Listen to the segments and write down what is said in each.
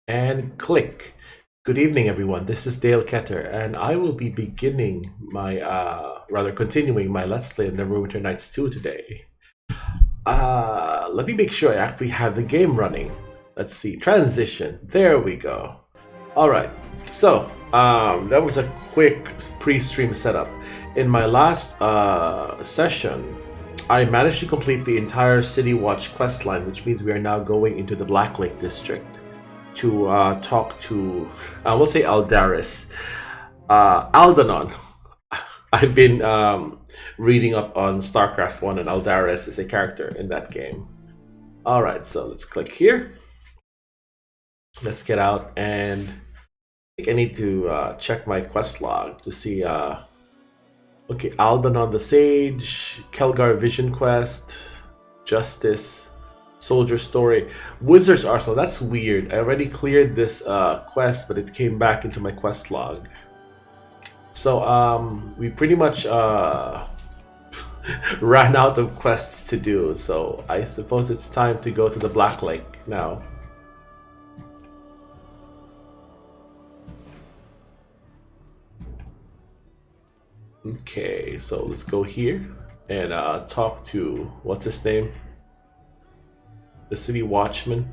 And click. Good evening, everyone. This is Dale Ketter, and I will be beginning my, continuing my Let's Play of Neverwinter Nights 2 today. Let me make sure I actually have the game running. Let's see. Transition. There we go. Alright, so, that was a quick pre-stream setup. In my last session, I managed to complete the entire City Watch questline, which means we are now going into the Blacklake District to talk to, I will say Aldaris. Aldanon. I've been reading up on StarCraft 1, and Aldaris is a character in that game. Alright, so let's click here. Let's get out, and I think I need to check my quest log to see... okay, Aldanon the Sage, Kelgar Vision Quest, Justice, Soldier Story, Wizard's Arsenal. That's weird. I already cleared this quest, but it came back into my quest log. So we pretty much ran out of quests to do. So I suppose it's time to go to the Blacklake now. Okay, so let's go here and talk to, what's his name? The City Watchman.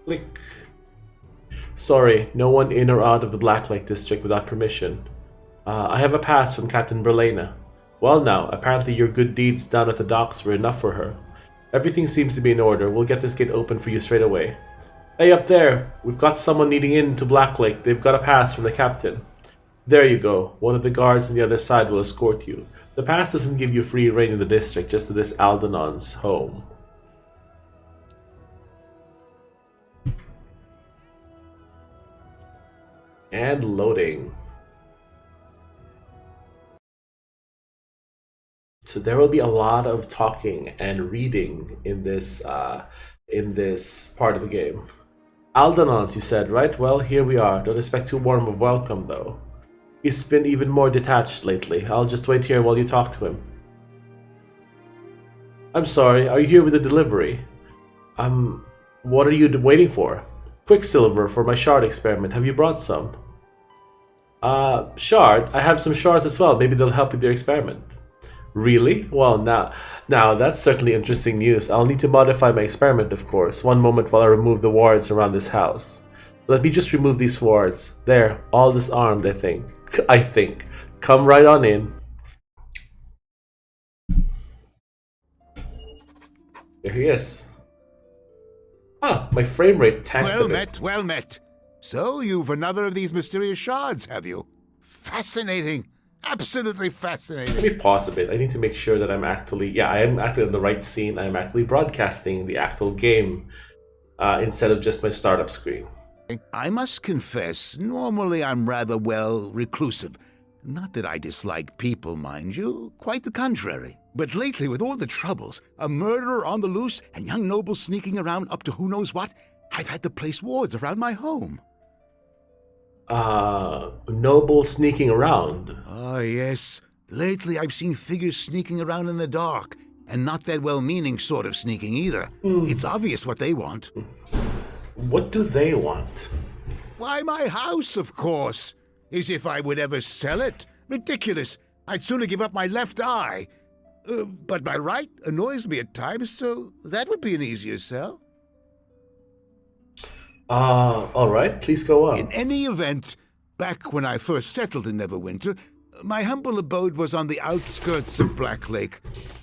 Click. Sorry, no one in or out of the Blacklake District without permission. I have a pass from Captain Berlena. Well now, apparently your good deeds down at the docks were enough for her. Everything seems to be in order. We'll get this gate open for you straight away. Hey, up there! We've got someone needing into Blacklake. They've got a pass from the captain. There you go. One of the guards on the other side will escort you. The pass doesn't give you free reign in the district, just to this Aldanon's home. And loading. So there will be a lot of talking and reading in this part of the game. Aldanon's, you said, right? Well, here we are. Don't expect too warm of welcome, though. He's been even more detached lately. I'll just wait here while you talk to him. I'm sorry, are you here with a delivery? What are you waiting for? Quicksilver for my shard experiment. Have you brought some? Shard? I have some shards as well. Maybe they'll help with your experiment. Really? Well, now that's certainly interesting news. I'll need to modify my experiment, of course. One moment while I remove the wards around this house. Let me just remove these wards. There, all disarmed, I think. Come right on in. There he is. Ah, my frame rate tanked a bit. Well met. So, you've another of these mysterious shards, have you? Fascinating. Absolutely fascinating. Let me pause a bit. I need to make sure that I'm actually... Yeah, I am actually on the right scene. I'm actually broadcasting the actual game instead of just my startup screen. I must confess, normally I'm rather, reclusive. Not that I dislike people, mind you. Quite the contrary. But lately, with all the troubles, a murderer on the loose and young nobles sneaking around up to who knows what, I've had to place wards around my home. Nobles sneaking around? Ah, yes. Lately, I've seen figures sneaking around in the dark, and not that well-meaning sort of sneaking either. It's obvious what they want. What do they want? Why, my house, of course. As if I would ever sell it. Ridiculous. I'd sooner give up my left eye. But my right annoys me at times, so that would be an easier sell. Alright, please go on. In any event, back when I first settled in Neverwinter, my humble abode was on the outskirts of Blacklake,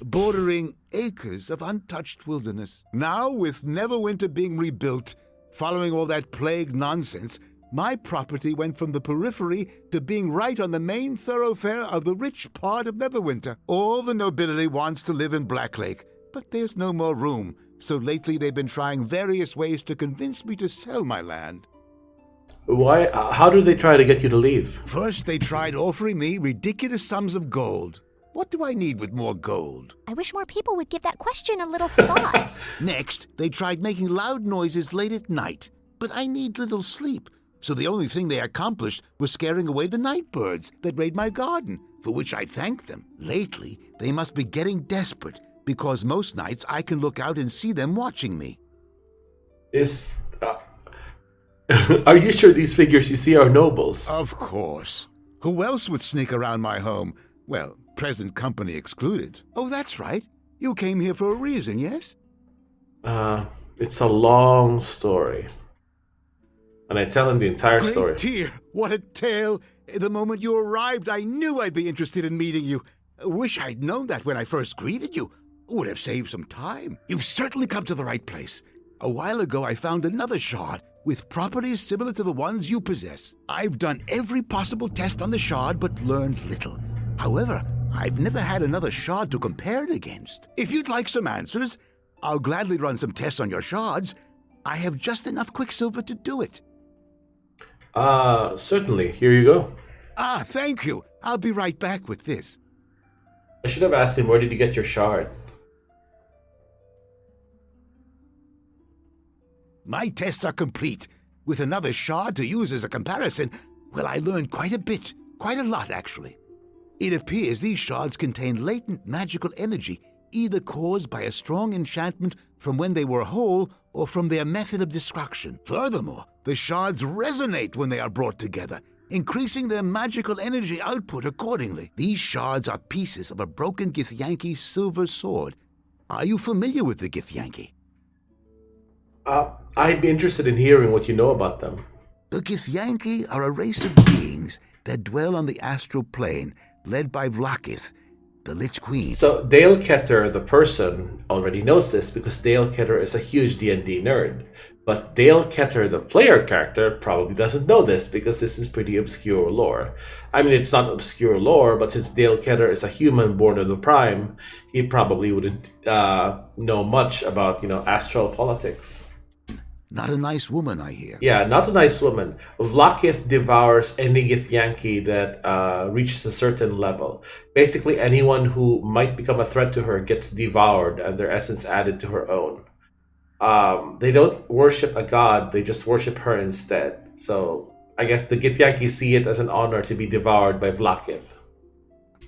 bordering acres of untouched wilderness. Now, with Neverwinter being rebuilt, following all that plague nonsense, my property went from the periphery to being right on the main thoroughfare of the rich part of Neverwinter. All the nobility wants to live in Blacklake, but there's no more room, so lately they've been trying various ways to convince me to sell my land. Why? How do they try to get you to leave? First, they tried offering me ridiculous sums of gold. What do I need with more gold? I wish more people would give that question a little thought. Next, they tried making loud noises late at night, but I need little sleep. So the only thing they accomplished was scaring away the night birds that raid my garden, for which I thank them. Lately, they must be getting desperate, because most nights I can look out and see them watching me. Are you sure these figures you see are nobles? Of course. Who else would sneak around my home? Well, present company excluded. Oh, that's right. You came here for a reason, yes? It's a long story. And I tell him the entire story. Great dear, what a tale. The moment you arrived, I knew I'd be interested in meeting you. Wish I'd known that when I first greeted you. Would have saved some time. You've certainly come to the right place. A while ago, I found another shard with properties similar to the ones you possess. I've done every possible test on the shard, but learned little. However, I've never had another shard to compare it against. If you'd like some answers, I'll gladly run some tests on your shards. I have just enough quicksilver to do it. Certainly. Here you go. Ah, thank you. I'll be right back with this. I should have asked him, where did you get your shard? My tests are complete. With another shard to use as a comparison, well, I learned quite a bit. Quite a lot, actually. It appears these shards contain latent magical energy, either caused by a strong enchantment from when they were whole or from their method of destruction. Furthermore, the shards resonate when they are brought together, increasing their magical energy output accordingly. These shards are pieces of a broken Githyanki silver sword. Are you familiar with the Githyanki? I'd be interested in hearing what you know about them. The Githyanki are a race of beings that dwell on the astral plane, led by Vlakith, the Lich Queen. So Dale Ketter, the person, already knows this because Dale Ketter is a huge D&D nerd. But Dale Ketter, the player character, probably doesn't know this because this is pretty obscure lore. I mean, it's not obscure lore, but since Dale Ketter is a human born of the Prime, he probably wouldn't know much about, astral politics. Not a nice woman, I hear. Yeah, not a nice woman. Vlakith devours any Githyanki that reaches a certain level. Basically, anyone who might become a threat to her gets devoured and their essence added to her own. They don't worship a god, they just worship her instead. So, I guess the Githyanki see it as an honor to be devoured by Vlakith.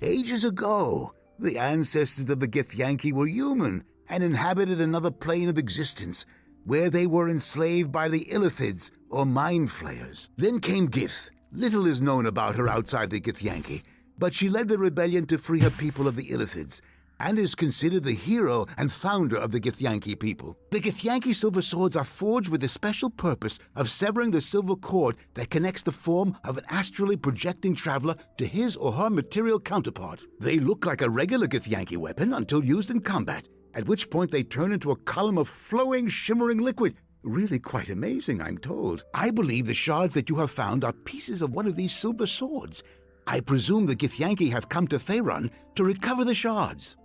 Ages ago, the ancestors of the Githyanki were human and inhabited another plane of existence, where they were enslaved by the Illithids, or Mind Flayers. Then came Gith. Little is known about her outside the Githyanki, but she led the rebellion to free her people of the Illithids, and is considered the hero and founder of the Githyanki people. The Githyanki silver swords are forged with the special purpose of severing the silver cord that connects the form of an astrally projecting traveler to his or her material counterpart. They look like a regular Githyanki weapon until used in combat, at which point they turn into a column of flowing, shimmering liquid. Really quite amazing, I'm told. I believe the shards that you have found are pieces of one of these silver swords. I presume the Githyanki have come to Faerun to recover the shards.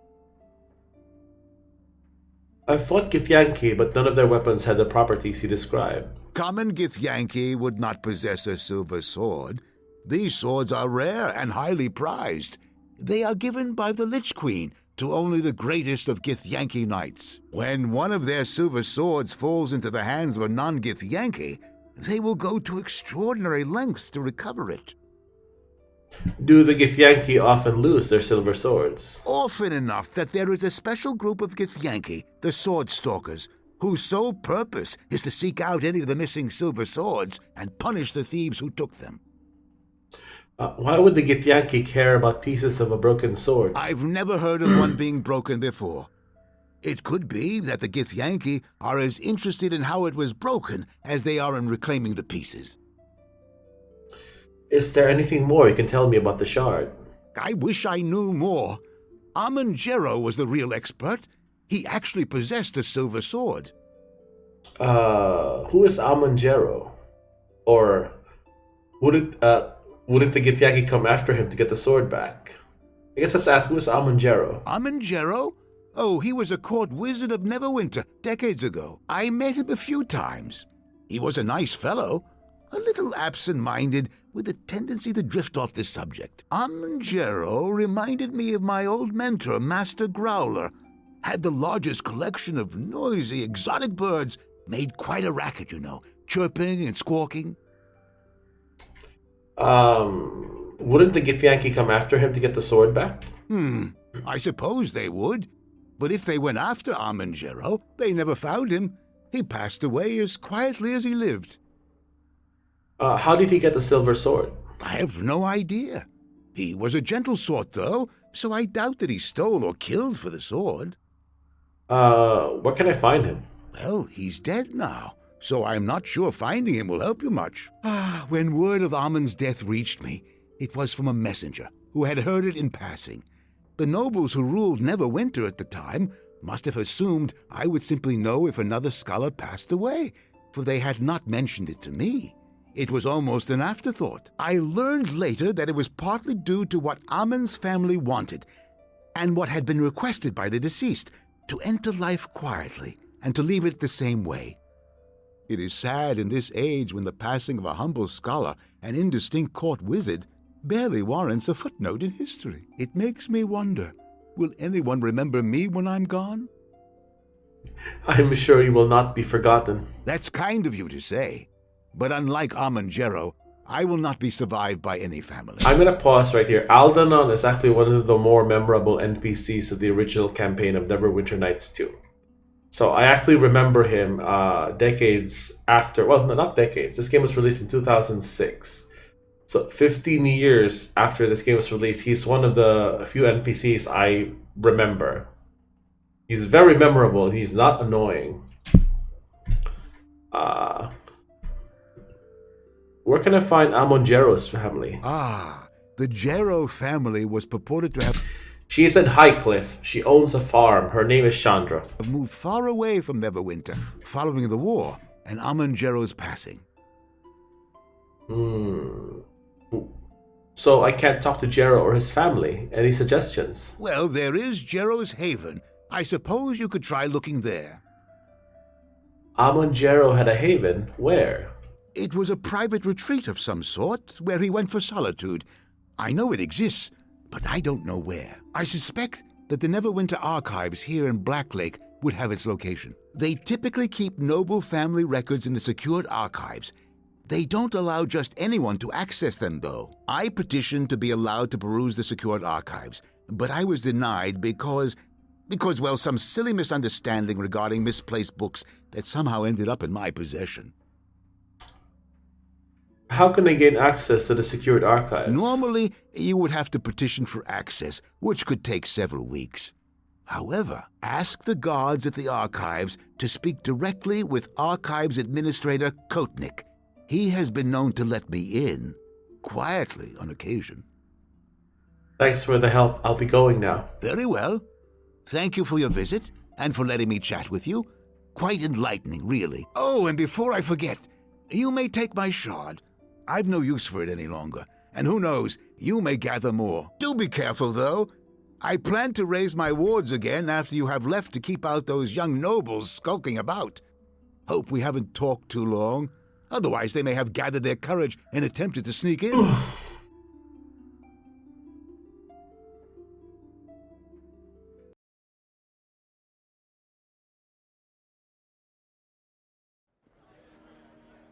I fought Githyanki, but none of their weapons had the properties you describe. Common Githyanki would not possess a silver sword. These swords are rare and highly prized. They are given by the Lich Queen to only the greatest of Githyanki knights. When one of their silver swords falls into the hands of a non-Githyanki, they will go to extraordinary lengths to recover it. Do the Githyanki often lose their silver swords? Often enough that there is a special group of Githyanki, the Sword Stalkers, whose sole purpose is to seek out any of the missing silver swords and punish the thieves who took them. Why would the Githyanki care about pieces of a broken sword? I've never heard of one being broken before. It could be that the Githyanki are as interested in how it was broken as they are in reclaiming the pieces. Is there anything more you can tell me about the shard? I wish I knew more. Amangero was the real expert. He actually possessed a silver sword. Who is Amangero? Or wouldn't the Githyanki come after him to get the sword back? I guess let's ask, who is Amangero? Amangero? Oh, he was a court wizard of Neverwinter decades ago. I met him a few times. He was a nice fellow, a little absent-minded, with a tendency to drift off the subject. Amangero reminded me of my old mentor, Master Growler. Had the largest collection of noisy, exotic birds, made quite a racket, chirping and squawking. Wouldn't the Githyanki come after him to get the sword back? I suppose they would. But if they went after Amangero, they never found him. He passed away as quietly as he lived. How did he get the silver sword? I have no idea. He was a gentle sort, though, so I doubt that he stole or killed for the sword. Where can I find him? Well, he's dead now, so I'm not sure finding him will help you much. When word of Amon's death reached me, it was from a messenger who had heard it in passing. The nobles who ruled Neverwinter at the time must have assumed I would simply know if another scholar passed away, for they had not mentioned it to me. It was almost an afterthought. I learned later that it was partly due to what Amon's family wanted, and what had been requested by the deceased, to enter life quietly and to leave it the same way. It is sad in this age when the passing of a humble scholar, an indistinct court wizard, barely warrants a footnote in history. It makes me wonder, will anyone remember me when I'm gone? I'm sure you will not be forgotten. That's kind of you to say. But unlike Amon Jero, I will not be survived by any family. I'm going to pause right here. Aldanon is actually one of the more memorable NPCs of the original campaign of Neverwinter Nights 2. So I actually remember him decades after, well, no, not decades. This game was released in 2006. So 15 years after this game was released, he's one of the few NPCs I remember. He's very memorable. He's not annoying. Where can I find Amon Jero's family? The Jero family was purported to have She's in Highcliff. She owns a farm. Her name is Shandra. moved far away from Neverwinter following the war and Amon Jero's passing. So I can't talk to Jero or his family. Any suggestions? Well, there is Jero's Haven. I suppose you could try looking there. Amon Jero had a haven. Where? It was a private retreat of some sort, where he went for solitude. I know it exists, but I don't know where. I suspect that the Neverwinter archives here in Blacklake would have its location. They typically keep noble family records in the secured archives. They don't allow just anyone to access them, though. I petitioned to be allowed to peruse the secured archives, but I was denied because, well, some silly misunderstanding regarding misplaced books that somehow ended up in my possession. How can I gain access to the secured archives? Normally, you would have to petition for access, which could take several weeks. However, ask the guards at the archives to speak directly with Archives Administrator Kotnik. He has been known to let me in, quietly on occasion. Thanks for the help. I'll be going now. Very well. Thank you for your visit, and for letting me chat with you. Quite enlightening, really. Oh, and before I forget, you may take my shard. I've no use for it any longer, and who knows, you may gather more. Do be careful, though. I plan to raise my wards again after you have left to keep out those young nobles skulking about. Hope we haven't talked too long. Otherwise, they may have gathered their courage and attempted to sneak in.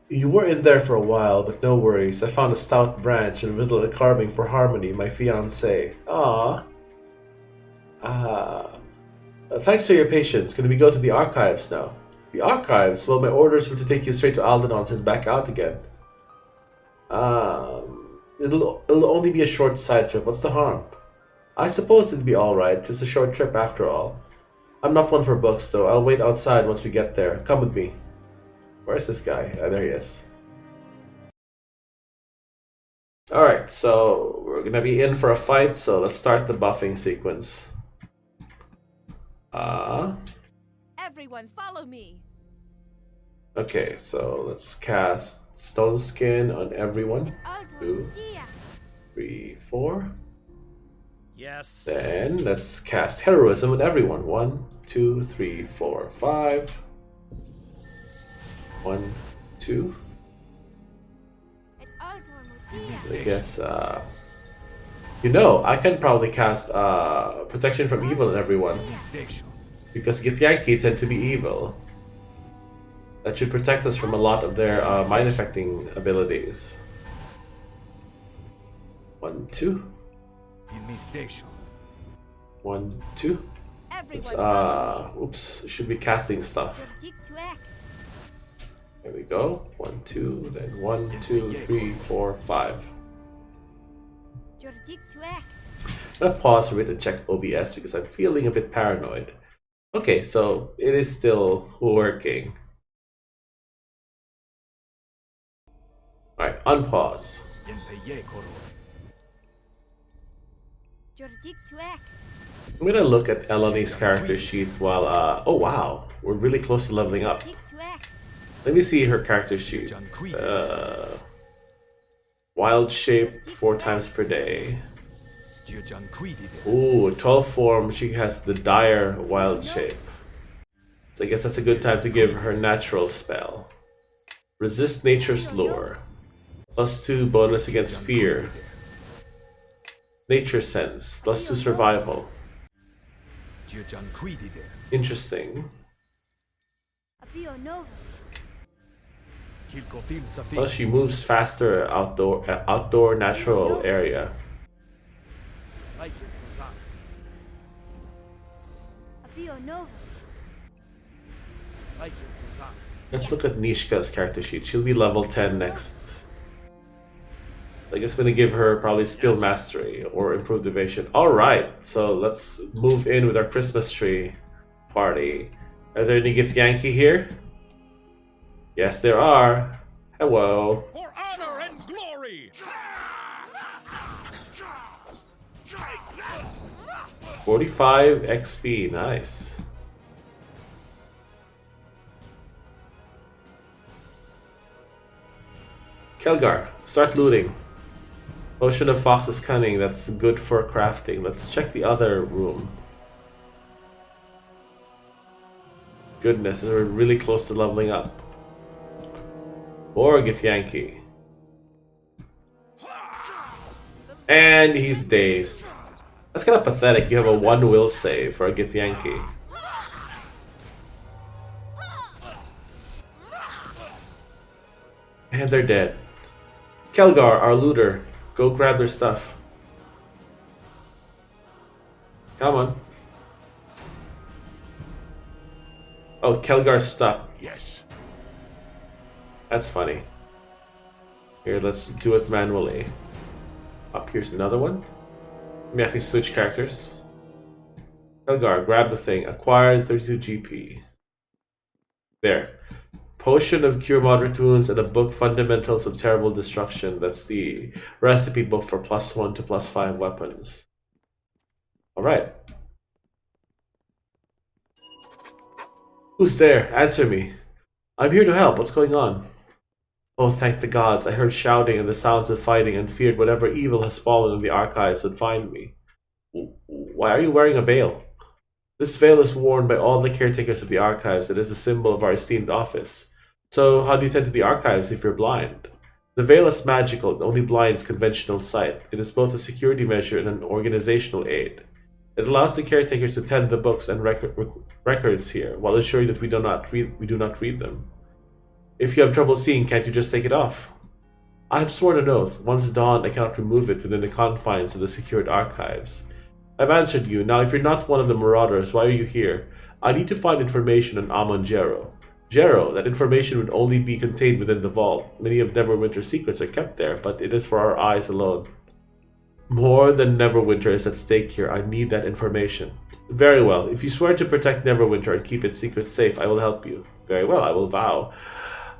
You were in there for a while, but no worries. I found a stout branch and whittled a carving for Harmony, my fiancée. Aww. Thanks for your patience. Can we go to the archives now? The archives? Well, my orders were to take you straight to Aldanon and back out again. It'll only be a short side trip. What's the harm? I suppose it'd be alright. Just a short trip after all. I'm not one for books, though. I'll wait outside once we get there. Come with me. Where's this guy? Oh, there he is. Alright, so we're gonna be in for a fight, so let's start the buffing sequence. Everyone, follow me. Okay, so let's cast Stone Skin on everyone. 2, 3, 4. Yes. Then let's cast Heroism on everyone. 1, 2, 3, 4, 5. 1, 2. So I guess, I can probably cast Protection from Evil on everyone. Because Githyanki tend to be evil. That should protect us from a lot of their mind-affecting abilities. 1, 2. 1, 2. Let's, oops, should be casting stuff. There we go. 1, 2, then 1, 2, 3, 4, 5. I'm gonna pause for a bit and check OBS because I'm feeling a bit paranoid. Okay, so it is still working. Alright, unpause. I'm gonna look at Elani's character sheet while oh wow, we're really close to leveling up. Let me see her character sheet. Wild shape 4 times per day. Ooh, 12 form, she has the dire wild shape. So I guess that's a good time to give her natural spell. Resist nature's lure. +2 bonus against fear. Nature sense, +2 survival. Interesting. Well, she moves faster outdoor natural area. Let's look at Nishka's character sheet. She'll be level 10 next. I guess I'm gonna give her probably skill mastery or improved evasion. Alright, so let's move in with our Christmas tree party. Are there any Githyanki here? Yes, there are. Hello. For honor and glory! 45 XP, nice. Kelgar, start looting. Potion of Fox's Cunning, that's good for crafting. Let's check the other room. Goodness, we're really close to leveling up. Or Githyanki. And he's dazed. That's kind of pathetic. You have a 1 will save for a Githyanki. And they're dead. Kelgar, our looter. Go grab their stuff. Come on. Oh, Kelgar's stuck. Yes. That's funny. Here, let's do it manually. Up here's another one. We have to switch characters. Kelgar, grab the thing. Acquired 32 GP. There. Potion of Cure Moderate Wounds and a book Fundamentals of Terrible Destruction. That's the recipe book for +1 to +5 weapons. Alright. Who's there? Answer me. I'm here to help. What's going on? Oh, thank the gods. I heard shouting and the sounds of fighting and feared whatever evil has fallen in the archives would find me. Why are you wearing a veil? This veil is worn by all the caretakers of the archives. It is a symbol of our esteemed office. So, how do you tend to the archives if you're blind? The veil is magical and only blinds conventional sight. It is both a security measure and an organizational aid. It allows the caretakers to tend the books and records here, while ensuring that we do not read them. If you have trouble seeing, can't you just take it off? I have sworn an oath. Once dawned, I cannot remove it within the confines of the secured archives. I've answered you. Now, if you're not one of the marauders, why are you here? I need to find information on Amon Jero. Jero, that information would only be contained within the vault. Many of Neverwinter's secrets are kept there, but it is for our eyes alone. More than Neverwinter is at stake here. I need that information. Very well. If you swear to protect Neverwinter and keep its secrets safe, I will help you. Very well, I will vow.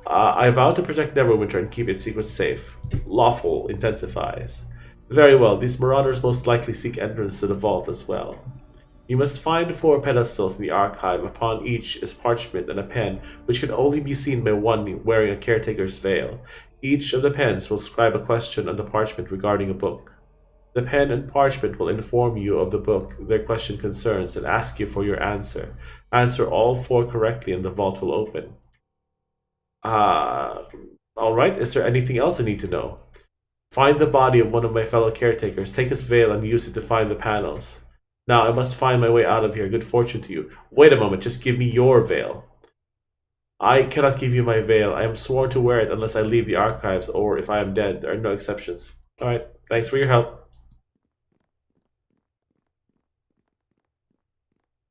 I vow to protect Neverwinter and keep its secrets safe. Lawful intensifies. Very well, these marauders most likely seek entrance to the vault as well. You must find 4 pedestals in the archive. Upon each is parchment and a pen, which can only be seen by one wearing a caretaker's veil. Each of the pens will scribe a question on the parchment regarding a book. The pen and parchment will inform you of the book their question concerns and ask you for your answer. Answer all 4 correctly and the vault will open. Alright, is there anything else I need to know? Find the body of one of my fellow caretakers, take his veil and use it to find the panels. Now I must find my way out of here. Good fortune to you. Wait a moment, just give me your veil. I cannot give you my veil. I am sworn to wear it unless I leave the archives or if I am dead. There are no exceptions. Alright, thanks for your help.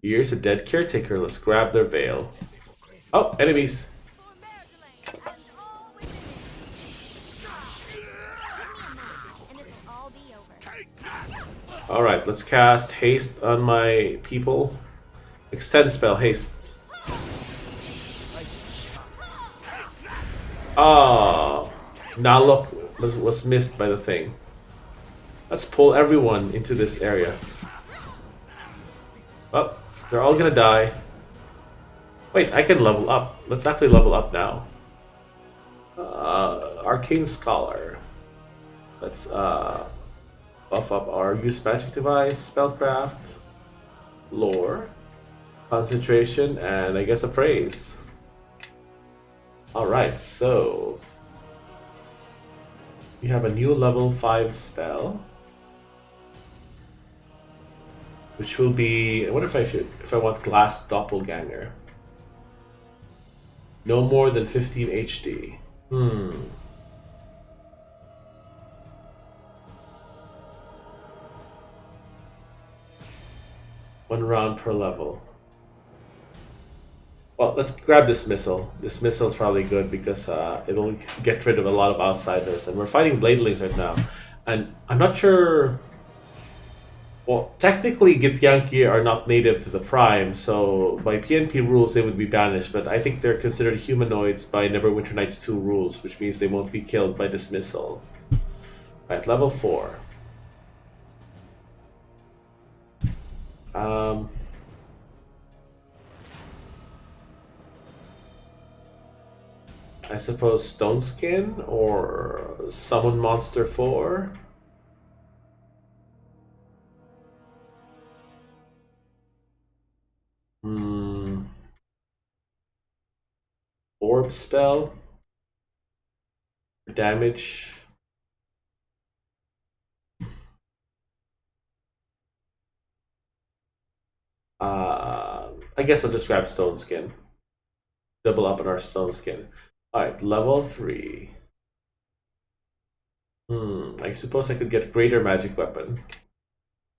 Here's a dead caretaker. Let's grab their veil. Oh, enemies. Alright, let's cast haste on my people. Extend spell, haste. Oh, now look, was missed by the thing. Let's pull everyone into this area. Oh, they're all gonna die. Wait, I can level up. Let's actually level up now. Arcane Scholar. Let's buff up our use magic device, spellcraft, lore, concentration, and I guess appraise. Alright, so we have a new level 5 spell, which will be, I wonder if I want Glass Doppelganger. No more than 15 HD. One round per level. Well, let's grab Dismissal. Dismissal is probably good because it'll get rid of a lot of outsiders. And we're fighting Bladelings right now. And I'm not sure... Well, technically Githyanki are not native to the Prime, so by PNP rules they would be banished, but I think they're considered humanoids by Neverwinter Nights 2 rules, which means they won't be killed by Dismissal. Right, level 4. I suppose Stone Skin or Summon Monster 4. Orb spell. Damage. I guess I'll just grab Stone Skin. Double up on our Stone Skin. Alright, level 3. I suppose I could get Greater Magic Weapon.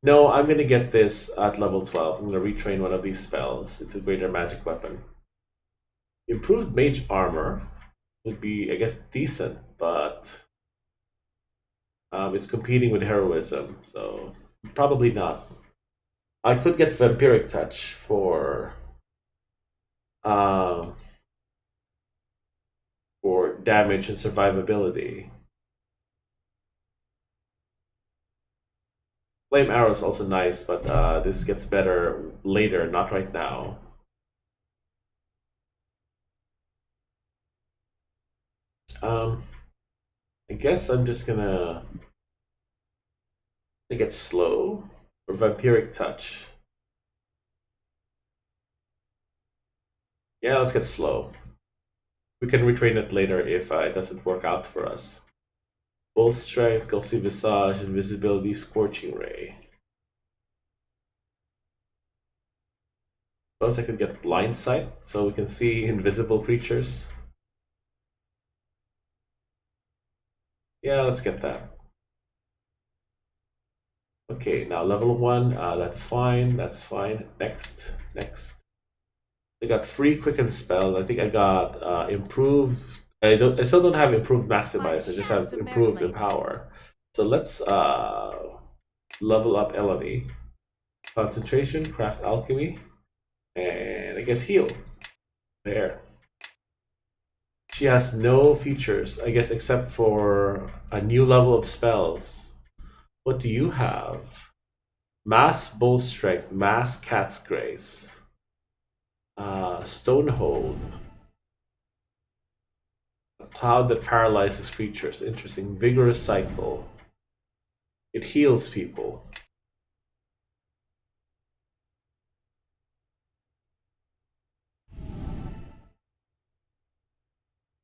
No, I'm gonna get this at level 12. I'm gonna retrain one of these spells into Greater Magic Weapon. Improved Mage Armor would be, I guess, decent, but it's competing with Heroism, so probably not. I could get Vampiric Touch for damage and survivability. Flame Arrow is also nice, but this gets better later, not right now. I guess I'm just gonna get slow or Vampiric Touch. Yeah, let's get slow. We can retrain it later if it doesn't work out for us. Full Strength, Ghostly Visage, Invisibility, Scorching Ray. Suppose I could get Blind Sight so we can see invisible creatures. Yeah, let's get that. Okay, now level 1, that's fine, that's fine. Next. I got free Quicken Spell. I think I got improved. I still don't have improved Maximize. I just have improved Empower. So let's level up Elodie. Concentration, Craft Alchemy, and I guess Heal. There. She has no features, I guess, except for a new level of spells. What do you have? Mass Bull Strength, Mass Cat's Grace. Stonehold. A cloud that paralyzes creatures. Interesting. Vigorous Cycle. It heals people.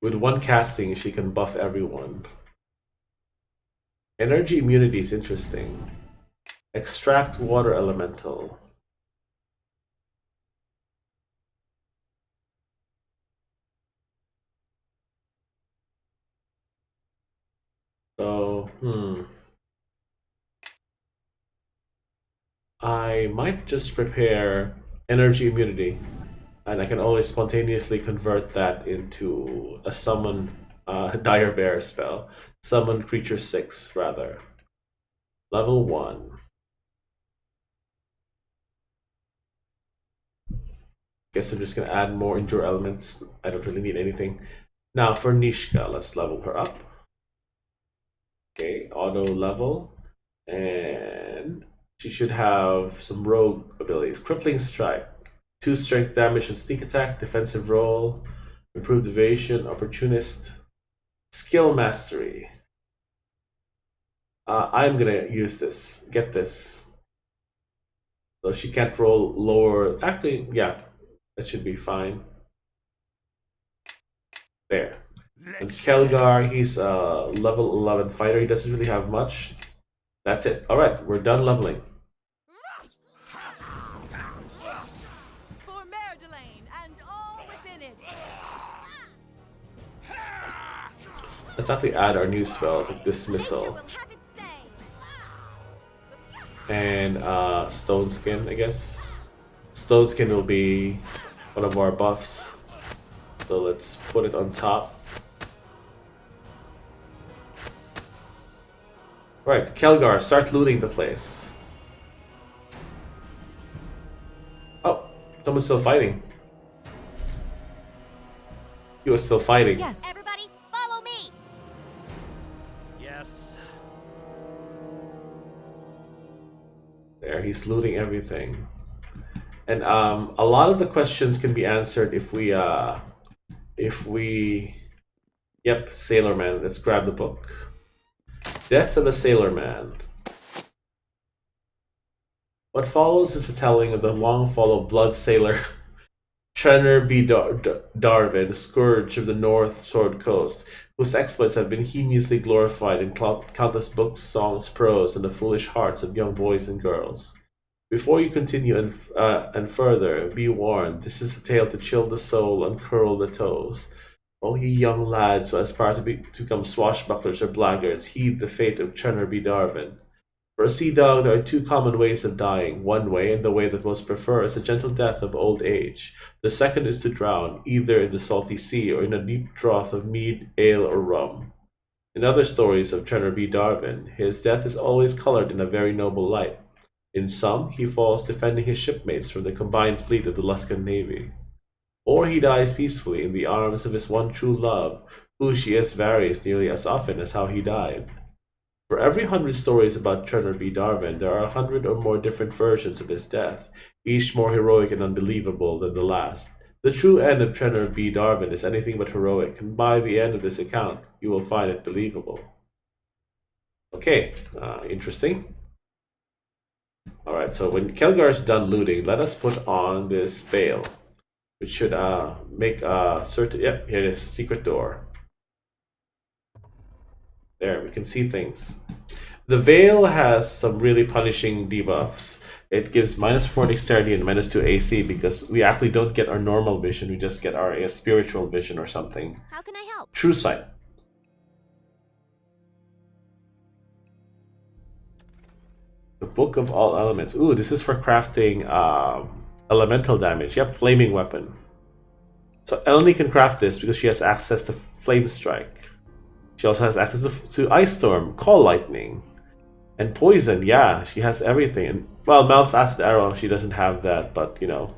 With one casting, she can buff everyone. Energy immunity is interesting. Extract Water Elemental. So, I might just prepare Energy Immunity, and I can always spontaneously convert that into a Summon Dire Bear spell. Summon Creature 6, rather. Level 1. Guess I'm just gonna add more endure elements. I don't really need anything. Now for Nishka, let's level her up. Okay, auto level. And she should have some rogue abilities. Crippling Strike. 2 strength damage and sneak attack, defensive roll, improved evasion, opportunist, skill mastery. I'm gonna use this, get this. So she can't roll lower. Actually, yeah, that should be fine. There. And Kelgar, he's a level 11 fighter. He doesn't really have much. That's it. All right, we're done leveling. For Merdelane and all within it. Let's actually add our new spells like Dismissal and Stone Skin, I guess. Stone Skin will be one of our buffs. So let's put it on top. Right, Kelgar, start looting the place. Oh, someone's still fighting. He was still fighting. Yes. Everybody, follow me. Yes. There, he's looting everything. And a lot of the questions can be answered if we yep, Sailor Man. Let's grab the book. Death of a Sailor Man. What follows is a telling of the long-fall of blood sailor Trenner B. Darwin, scourge of the North Sword Coast, whose exploits have been heinously glorified in countless books, songs, prose, and the foolish hearts of young boys and girls. Before you continue and further, be warned, this is a tale to chill the soul and curl the toes. O ye young lads who aspire to become swashbucklers or blackguards, heed the fate of Trenner B. Darwin. For a sea dog, there are 2 common ways of dying. One way, and the way that most prefer, is a gentle death of old age. The second is to drown, either in the salty sea or in a deep draught of mead, ale, or rum. In other stories of Trenner B. Darwin, his death is always colored in a very noble light. In some, he falls defending his shipmates from the combined fleet of the Luskan Navy. Or he dies peacefully in the arms of his one true love, whose she varies nearly as often as how he died. For every 100 stories about Trenner B. Darwin, there are 100 or more different versions of his death, each more heroic and unbelievable than the last. The true end of Trenner B. Darwin is anything but heroic, and by the end of this account, you will find it believable. Okay, interesting. Alright, so when Kelgar's done looting, let us put on this veil, which should make a certain... Yep, here it is, secret door. There, we can see things. The veil has some really punishing debuffs. It gives -4 dexterity and -2 AC because we actually don't get our normal vision, we just get our spiritual vision or something. How can I help? True sight. The Book of All Elements. Ooh, this is for crafting elemental damage. Yep, flaming weapon. So Eleni can craft this because she has access to Flame Strike. She also has access to Ice Storm, Call Lightning, and Poison. Yeah, she has everything. And, well, Melf's Acid Arrow, she doesn't have that, but, you know,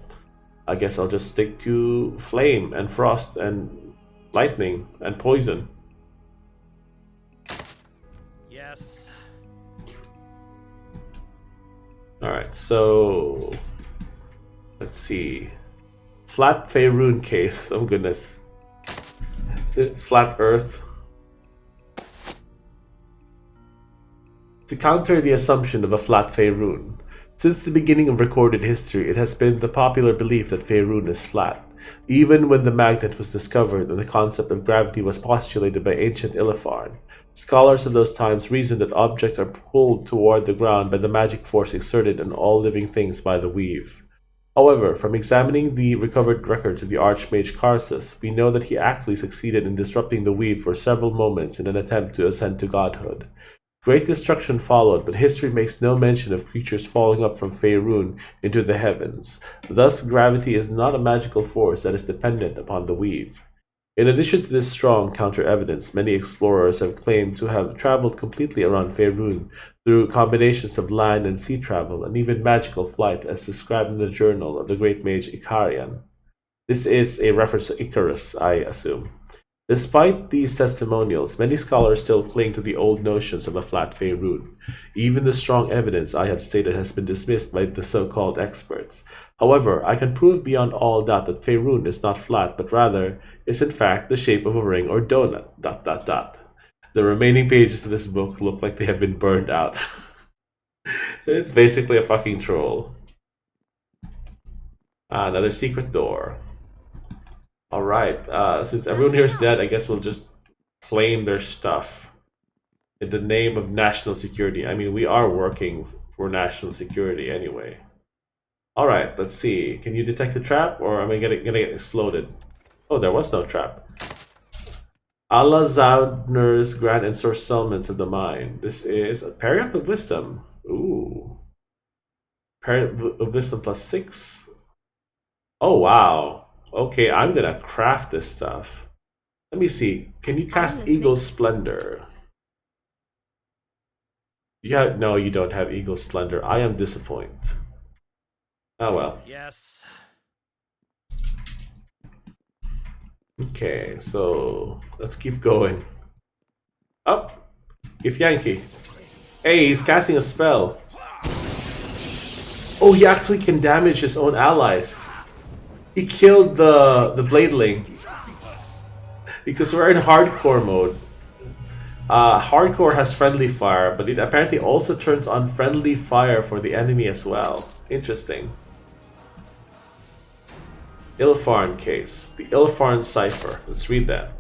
I guess I'll just stick to Flame and Frost and Lightning and Poison. Yes. Alright, so... let's see. Flat Faerun case. Oh, goodness. Flat Earth. To counter the assumption of a flat Faerun, since the beginning of recorded history, it has been the popular belief that Faerun is flat. Even when the magnet was discovered and the concept of gravity was postulated by ancient Illifarn, scholars of those times reasoned that objects are pulled toward the ground by the magic force exerted on all living things by the weave. However, from examining the recovered records of the Archmage Karsus, we know that he actually succeeded in disrupting the weave for several moments in an attempt to ascend to godhood. Great destruction followed, but history makes no mention of creatures falling up from Faerun into the heavens. Thus, gravity is not a magical force that is dependent upon the weave. In addition to this strong counter-evidence, many explorers have claimed to have traveled completely around Faerun through combinations of land and sea travel, and even magical flight, as described in the journal of the great mage Ikarian. This is a reference to Icarus, I assume. Despite these testimonials, many scholars still cling to the old notions of a flat Faerun. Even the strong evidence I have stated has been dismissed by the so-called experts. However, I can prove beyond all doubt that Faerun is not flat, but rather is in fact the shape of a ring or donut. ... The remaining pages of this book look like they have been burned out. It's basically a fucking troll. Another secret door. Alright, since everyone here is dead, I guess we'll just claim their stuff in the name of national security. I mean, we are working for national security anyway. Alright, let's see. Can you detect a trap, or am I gonna get exploded? Oh, there was no trap. Allah Zaudner's Grand Ensorcelments of the Mind. This is a Parent of Wisdom. Ooh. Parent of Wisdom plus 6. Oh, wow. Okay, I'm gonna craft this stuff. Let me see. Can you cast Eagle's Splendor? Yeah, no, you don't have Eagle's Splendor. I am disappointed. Oh well. Yes. Okay, so let's keep going. Oh, Githyanki. Hey, he's casting a spell. Oh, he actually can damage his own allies. He killed the Bladeling. Because we're in hardcore mode. Hardcore has friendly fire, but it apparently also turns on friendly fire for the enemy as well. Interesting. Ilfarn case. The Ilfarn cipher. Let's read that.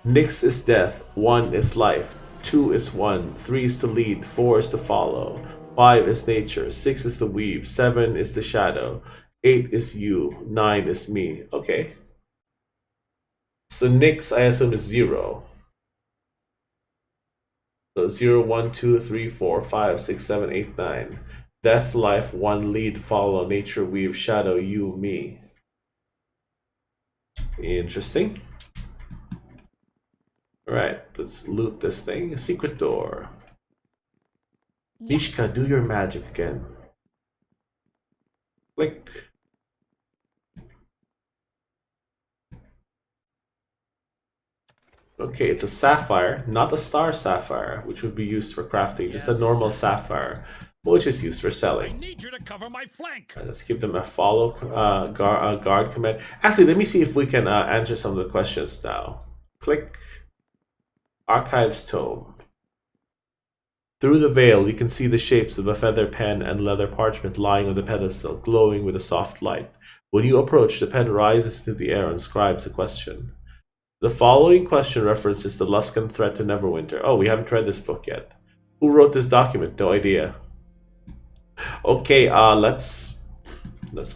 Nyx is death. 1 is life. 2 is 1. 3 is to lead. 4 is to follow. 5 is nature. 6 is the weave. 7 is the shadow. 8 is you. 9 is me. Okay. So Nyx, I assume, is 0. So 0, 1, 2, 3, 4, 5, 6, 7, 8, 9. Death, life, 1, lead, follow, nature, weave, shadow, you, me. Interesting. Alright, let's loot this thing. A secret door. Yes. Mishka, do your magic again. Click. Okay, it's a sapphire, not a star sapphire, which would be used for crafting, just a normal sapphire, which is used for I selling. need you to cover my flank. Let's give them a follow guard command. Actually, let me see if we can answer some of the questions now. Click. Archives tome. Through the veil, you can see the shapes of a feather pen and leather parchment lying on the pedestal, glowing with a soft light. When you approach, the pen rises into the air and scribes a question. The following question references the Luskan threat to Neverwinter. Oh, we haven't read this book yet. Who wrote this document? No idea. Okay, let's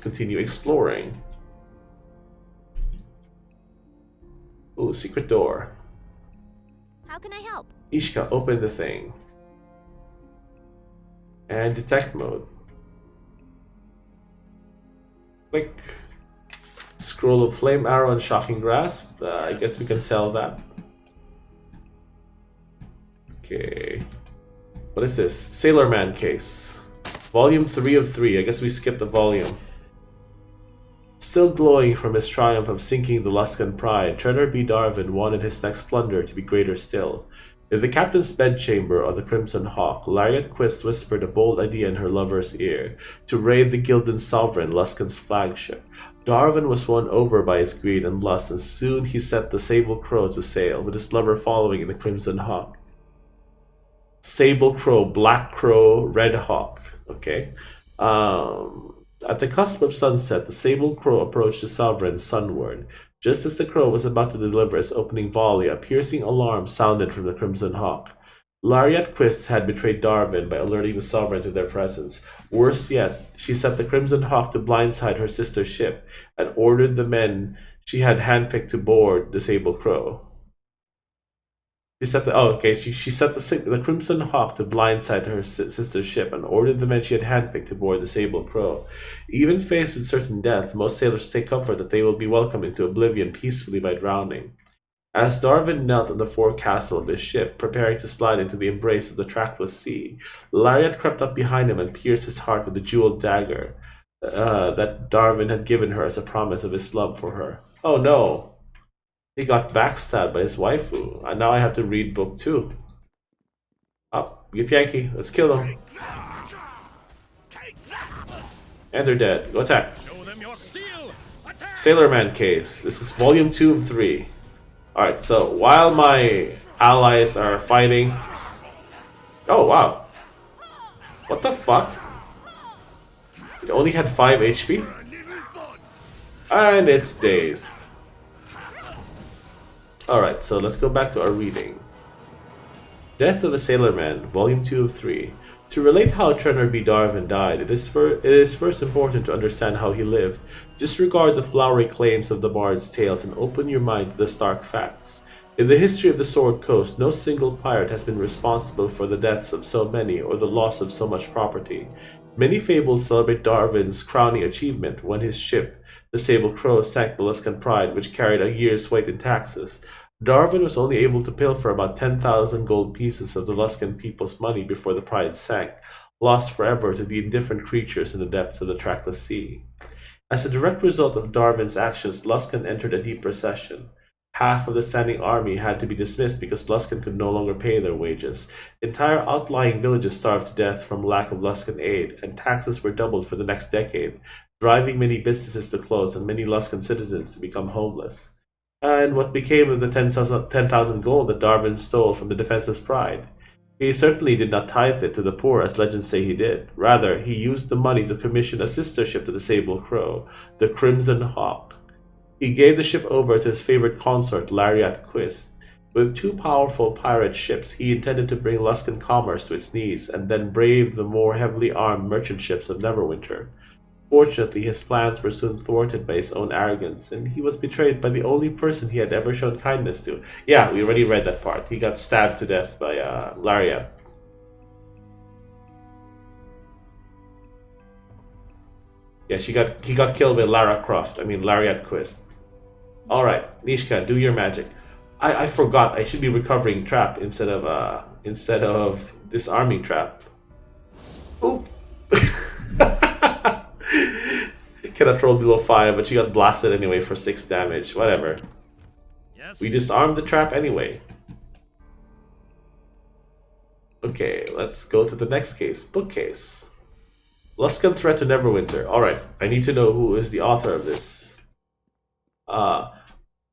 continue exploring. Ooh, secret door. How can I help? Ishka, open the thing. And detect mode. Click. Scroll of flame arrow and shocking grasp. I guess we can sell that. Okay. What is this? Sailorman case. Volume 3 of 3. I guess we skipped the volume. Still glowing from his triumph of sinking the Luskan pride, Treader B. Darwin wanted his next plunder to be greater still. In the captain's bedchamber of the Crimson Hawk, Lariat Quist whispered a bold idea in her lover's ear, to raid the Gildan Sovereign, Luskan's flagship. Darwin was won over by his greed and lust, and soon he set the Sable Crow to sail, with his lover following in the Crimson Hawk. Sable Crow, Black Crow, Red Hawk. Okay. At the cusp of sunset, the Sable Crow approached the Sovereign sunward. Just as the crow was about to deliver its opening volley, a piercing alarm sounded from the Crimson Hawk. Lariat Quist had betrayed Darwin by alerting the Sovereign to their presence. Worse yet, she set the Crimson Hawk to blindside her sister ship, and ordered the men she had handpicked to board the Sable Crow. She set the Crimson Hawk to blindside her sister's ship and ordered the men she had handpicked to board the Sable Crow. Even faced with certain death, most sailors take comfort that they will be welcomed into oblivion peacefully by drowning. As Darwin knelt on the forecastle of his ship, preparing to slide into the embrace of the trackless sea, Lariat crept up behind him and pierced his heart with a jeweled dagger. that Darwin had given her as a promise of his love for her. Oh no! He got backstabbed by his waifu, and now I have to read book 2. Up, Githyanki, let's kill them. And they're dead. Go attack. Show them your steel. Attack. Sailorman case. This is volume 2 of 3. Alright, so while my allies are fighting... Oh, wow. What the fuck? It only had 5 HP? And it's dazed. Alright, so let's go back to our reading. Death of a Sailorman, volume 2 of 3. To relate how Trenor B. Darwin died, it is first important to understand how he lived. Disregard the flowery claims of the bard's tales and open your mind to the stark facts. In the history of the Sword Coast, no single pirate has been responsible for the deaths of so many or the loss of so much property. Many fables celebrate Darwin's crowning achievement when his ship, the Sable Crow, sank the Luskan Pride, which carried a year's weight in taxes. Darwin was only able to pilfer about 10,000 gold pieces of the Luskan people's money before the Pride sank, lost forever to the indifferent creatures in the depths of the trackless sea. As a direct result of Darwin's actions, Luskan entered a deep recession. Half of the standing army had to be dismissed because Luskan could no longer pay their wages. Entire outlying villages starved to death from lack of Luskan aid, and taxes were doubled for the next decade, driving many businesses to close and many Luskan citizens to become homeless. And what became of the 10,000 gold that Darwin stole from the defenseless Pride? He certainly did not tithe it to the poor as legends say he did. Rather, he used the money to commission a sister ship to the Sable Crow, the Crimson Hawk. He gave the ship over to his favorite consort, Lariat Quist. With 2 powerful pirate ships, he intended to bring Luskan commerce to its knees and then brave the more heavily armed merchant ships of Neverwinter. Fortunately, his plans were soon thwarted by his own arrogance, and he was betrayed by the only person he had ever shown kindness to. Yeah, we already read that part. He got stabbed to death by Lariat. Yeah, he got killed by Lariat Quist. Alright, Nishka, do your magic. I forgot, I should be recovering trap instead of disarming trap. Oop! Cannot roll below 5, but she got blasted anyway for 6 damage. Whatever. Yes. We disarmed the trap anyway. Okay, let's go to the next case. Bookcase. Luskan Threat to Neverwinter. Alright, I need to know who is the author of this.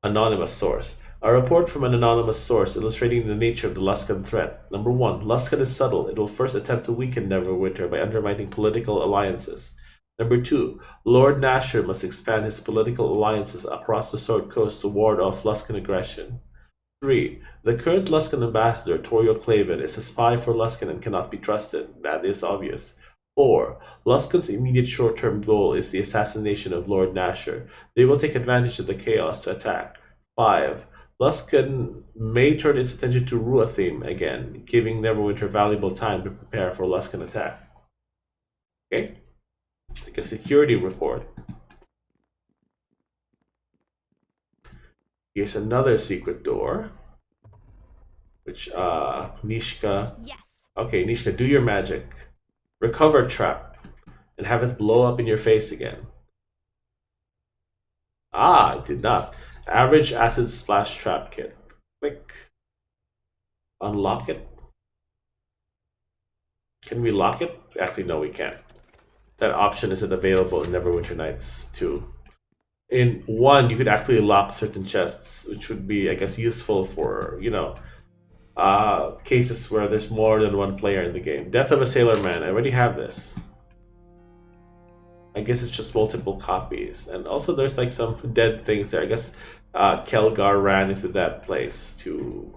Anonymous source. A report from an anonymous source illustrating the nature of the Luskan threat. Number 1. Luskan is subtle. It will first attempt to weaken Neverwinter by undermining political alliances. Number 2. Lord Nasher must expand his political alliances across the Sword Coast to ward off Luskan aggression. 3. The current Luskan ambassador, Torio Clavin, is a spy for Luskan and cannot be trusted. That is obvious. 4. Luskan's immediate short-term goal is the assassination of Lord Nasher. They will take advantage of the chaos to attack. 5. Luskan may turn its attention to Ruathim again, giving Neverwinter valuable time to prepare for Luskan attack. Okay? Take a security report. Here's another secret door. Which, Nishka... Yes. Okay, Nishka, do your magic. Recover trap. And have it blow up in your face again. Ah, it did not. Average acid splash trap kit. Click. Unlock it. Can we lock it? Actually, no, we can't. That option isn't available in Neverwinter Nights 2. In 1, you could actually lock certain chests, which would be, I guess, useful for, you know, cases where there's more than one player in the game. Death of a Sailorman. I already have this. I guess it's just multiple copies. And also there's like some dead things there. I guess Kelgar ran into that place to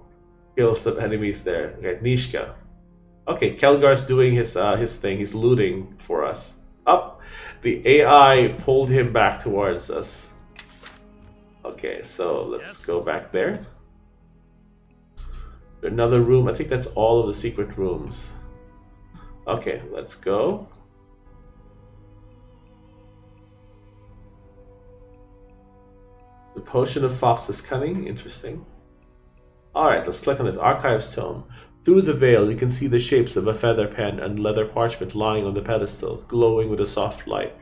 kill some enemies there. Okay, Nishka. Okay, Kelgar's doing his thing. He's looting for us. Up! The AI pulled him back towards us. Okay, so let's go back there. Another room. I think that's all of the secret rooms. Okay, let's go. The Potion of Fox's Cunning. Interesting. Alright, let's click on this Archives Tome. Through the veil, you can see the shapes of a feather pen and leather parchment lying on the pedestal, glowing with a soft light.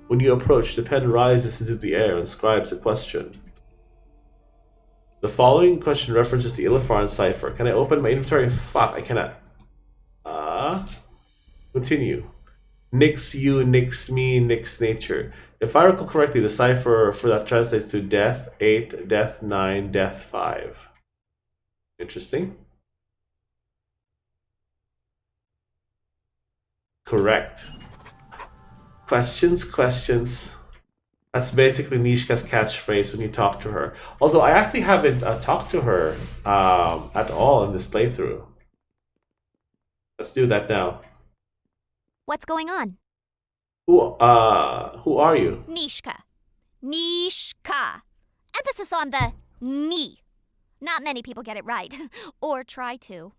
When you approach, the pen rises into the air and scribes a question. The following question references the Illifron cipher. Can I open my inventory? Fuck, I cannot. Continue. Nix you, nix me, nix nature. If I recall correctly, the cipher for that translates to death 8, death 9, death 5. Interesting. Correct. Questions. That's basically Nishka's catchphrase when you talk to her. Although I actually haven't talked to her at all in this playthrough. Let's do that now. What's going on? Who are you? Nishka. Nishka. Emphasis on the ni. Not many people get it right. Or try to.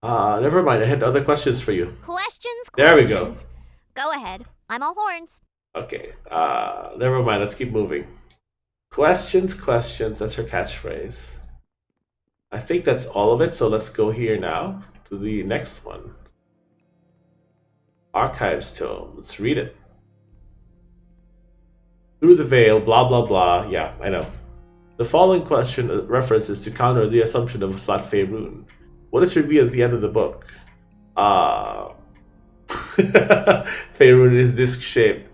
Never mind. I had other questions for you. Questions? There we go. Go ahead. I'm all horns. Okay. Never mind. Let's keep moving. Questions. That's her catchphrase. I think that's all of it. So let's go here now to the next one. Archives tome. Let's read it. Through the veil, blah blah blah. Yeah, I know. The following question references to counter the assumption of a flat Faerun. What is revealed at the end of the book? Faerun is disc shaped.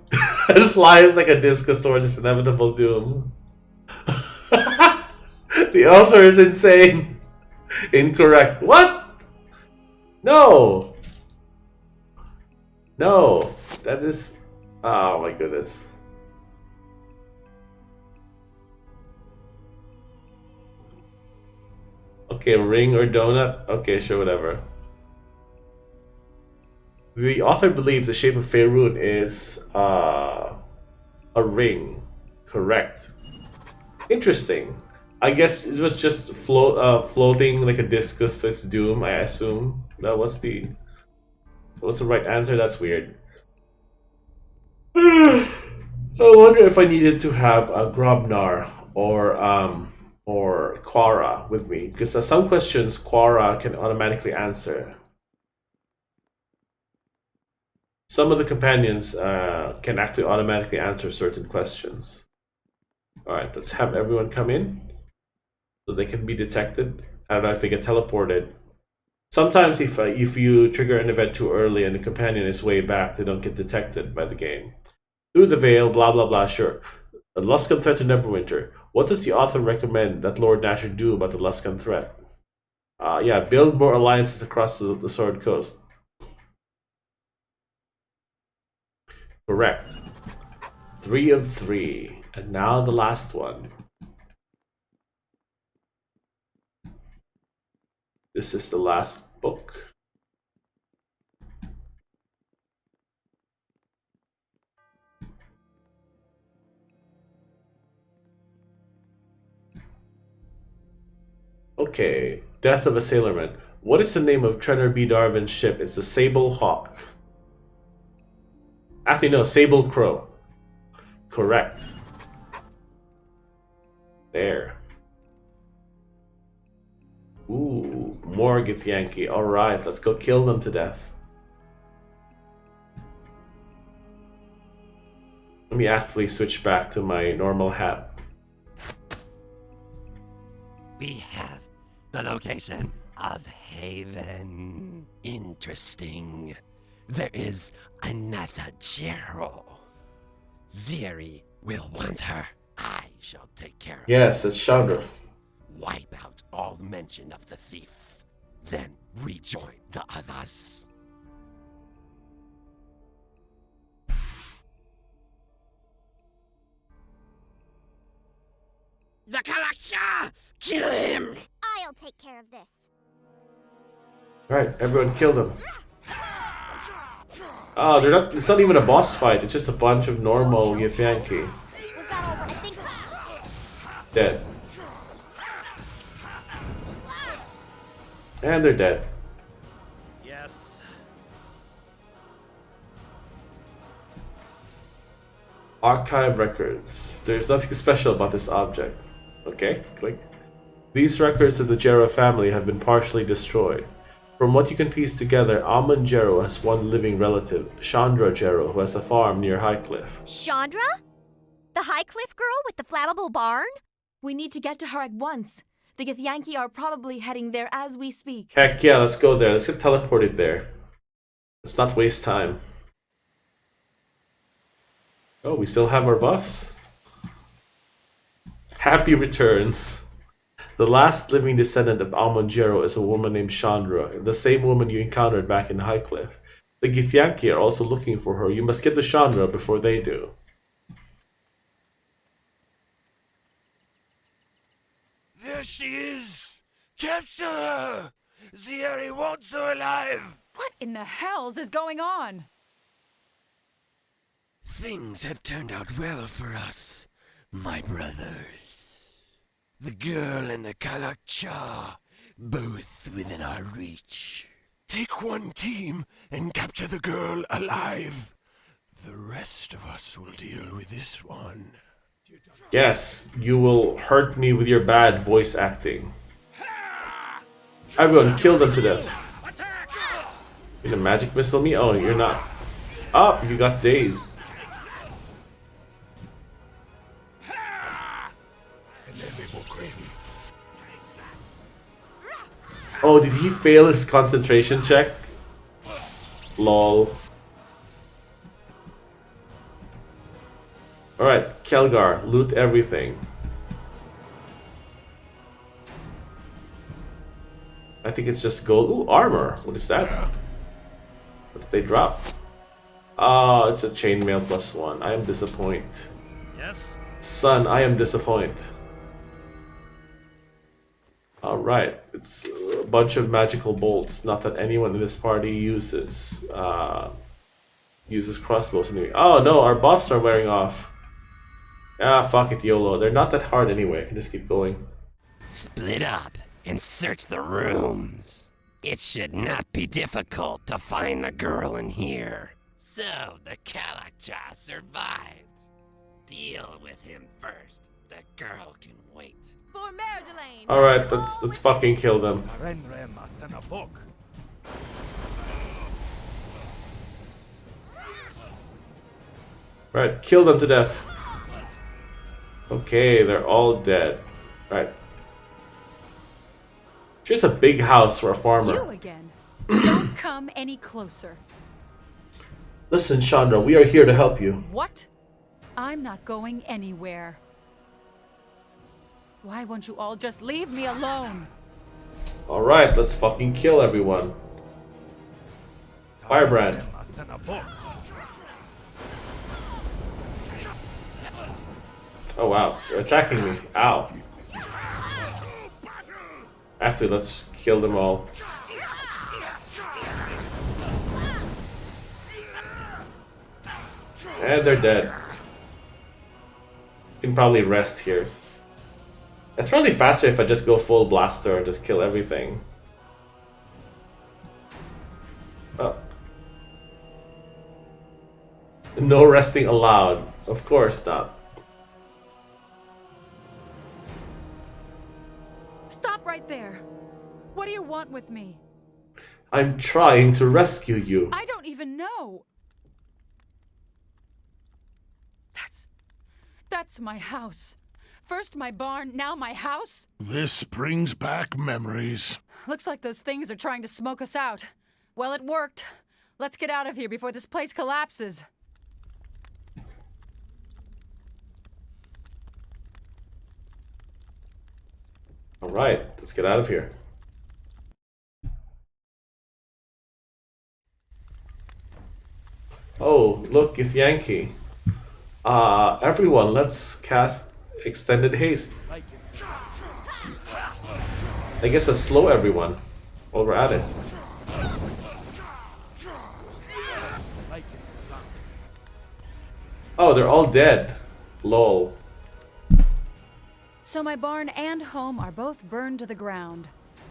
It flies like a disc towards its inevitable doom. The author is insane. Incorrect. What? No, that is. Oh my goodness. Okay, ring or donut? Okay, sure, whatever. The author believes the shape of Faerun is a ring. Correct. Interesting. I guess it was just floating like a discus to its doom, I assume. That was the right answer. That's weird. I wonder if I needed to have a Grobnar or Quara with me, because some questions Quara can automatically answer. Some of the companions can actually automatically answer certain questions. Alright, let's have everyone come in so they can be detected. I don't know if they get teleported. Sometimes if you trigger an event too early and the companion is way back, they don't get detected by the game. Through the veil, blah blah blah, sure. A Luskan threat to Neverwinter. What does the author recommend that Lord Nasher do about the Luskan threat? Yeah, build more alliances across the Sword Coast. Correct. 3 of 3. And now the last one. This is the last book. Okay, Death of a Sailorman. What is the name of Trenor B. Darwin's ship? It's the Sable Hawk. Actually, no, Sable Crow. Correct. There. Ooh, more Githyanki. Alright, let's go kill them to death. Let me actually switch back to my normal hat. We have the location of Haven. Interesting. There is another Gerald. Ziri will want her. I shall take care of her. Yes, it's Shandra. Wipe out all mention of the thief. Then rejoin the others. The collector! Kill him! I'll take care of this. Alright, everyone kill them. Oh, they're not. It's not even a boss fight. It's just a bunch of normal Githyanki. Was that over? I think. Dead. And they're dead. Yes. Archive records. There's nothing special about this object. Okay, click. These records of the Jera family have been partially destroyed. From what you can piece together, Almond Jero has one living relative, Shandra Jero, who has a farm near Highcliff. Shandra? The High Cliff girl with the flammable barn? We need to get to her at once. The Githyanki are probably heading there as we speak. Heck yeah, let's go there. Let's get teleported there. Let's not waste time. Oh, we still have our buffs? Happy returns. The last living descendant of Almonjero is a woman named Chandra, the same woman you encountered back in Highcliff. The Githyanki are also looking for her. You must get to Chandra before they do. There she is! Capture her! Zieri wants her alive! What in the hells is going on? Things have turned out well for us, my brothers. The girl and the Kalakcha, both within our reach. Take one team and capture the girl alive. The rest of us will deal with this one. Yes, you will hurt me with your bad voice acting. Everyone, kill them to death. You gonna magic missile me? Oh, you're not. Oh, you got dazed. Oh, did he fail his concentration check? Lol. Alright, Kelgar, loot everything. I think it's just gold. Ooh, armor. What is that? What did they drop? Oh, it's a chainmail +1. I am disappointed. Yes? Son, I am disappointed. Alright, it's a bunch of magical bolts. Not that anyone in this party uses crossbows anyway. Oh no, our buffs are wearing off. Ah, fuck it, YOLO. They're not that hard anyway. I can just keep going. Split up and search the rooms. It should not be difficult to find the girl in here. So the Kalakcha survived. Deal with him first. The girl can wait. For Mer Delane. Alright, let's fucking kill them. Right, kill them to death. Okay, they're all dead. Right. Just a big house for a farmer. You again. Don't come any closer. Listen, Chandra, we are here to help you. What? I'm not going anywhere. Why won't you all just leave me alone? Alright, let's fucking kill everyone. Firebrand. Oh wow, they're attacking me. Ow. Actually, let's kill them all. And they're dead. You can probably rest here. It's probably faster if I just go full blaster and just kill everything. Oh. No resting allowed. Of course not. Stop right there. What do you want with me? I'm trying to rescue you. I don't even know. That's my house. First my barn, now my house? This brings back memories. Looks like those things are trying to smoke us out. Well, it worked. Let's get out of here before this place collapses. Alright, let's get out of here. Oh, look, Githyanki. Everyone, let's cast Extended Haste. I guess let's slow everyone while we're at it. Oh, they're all dead. Lol. So my barn and home are both burned to the ground.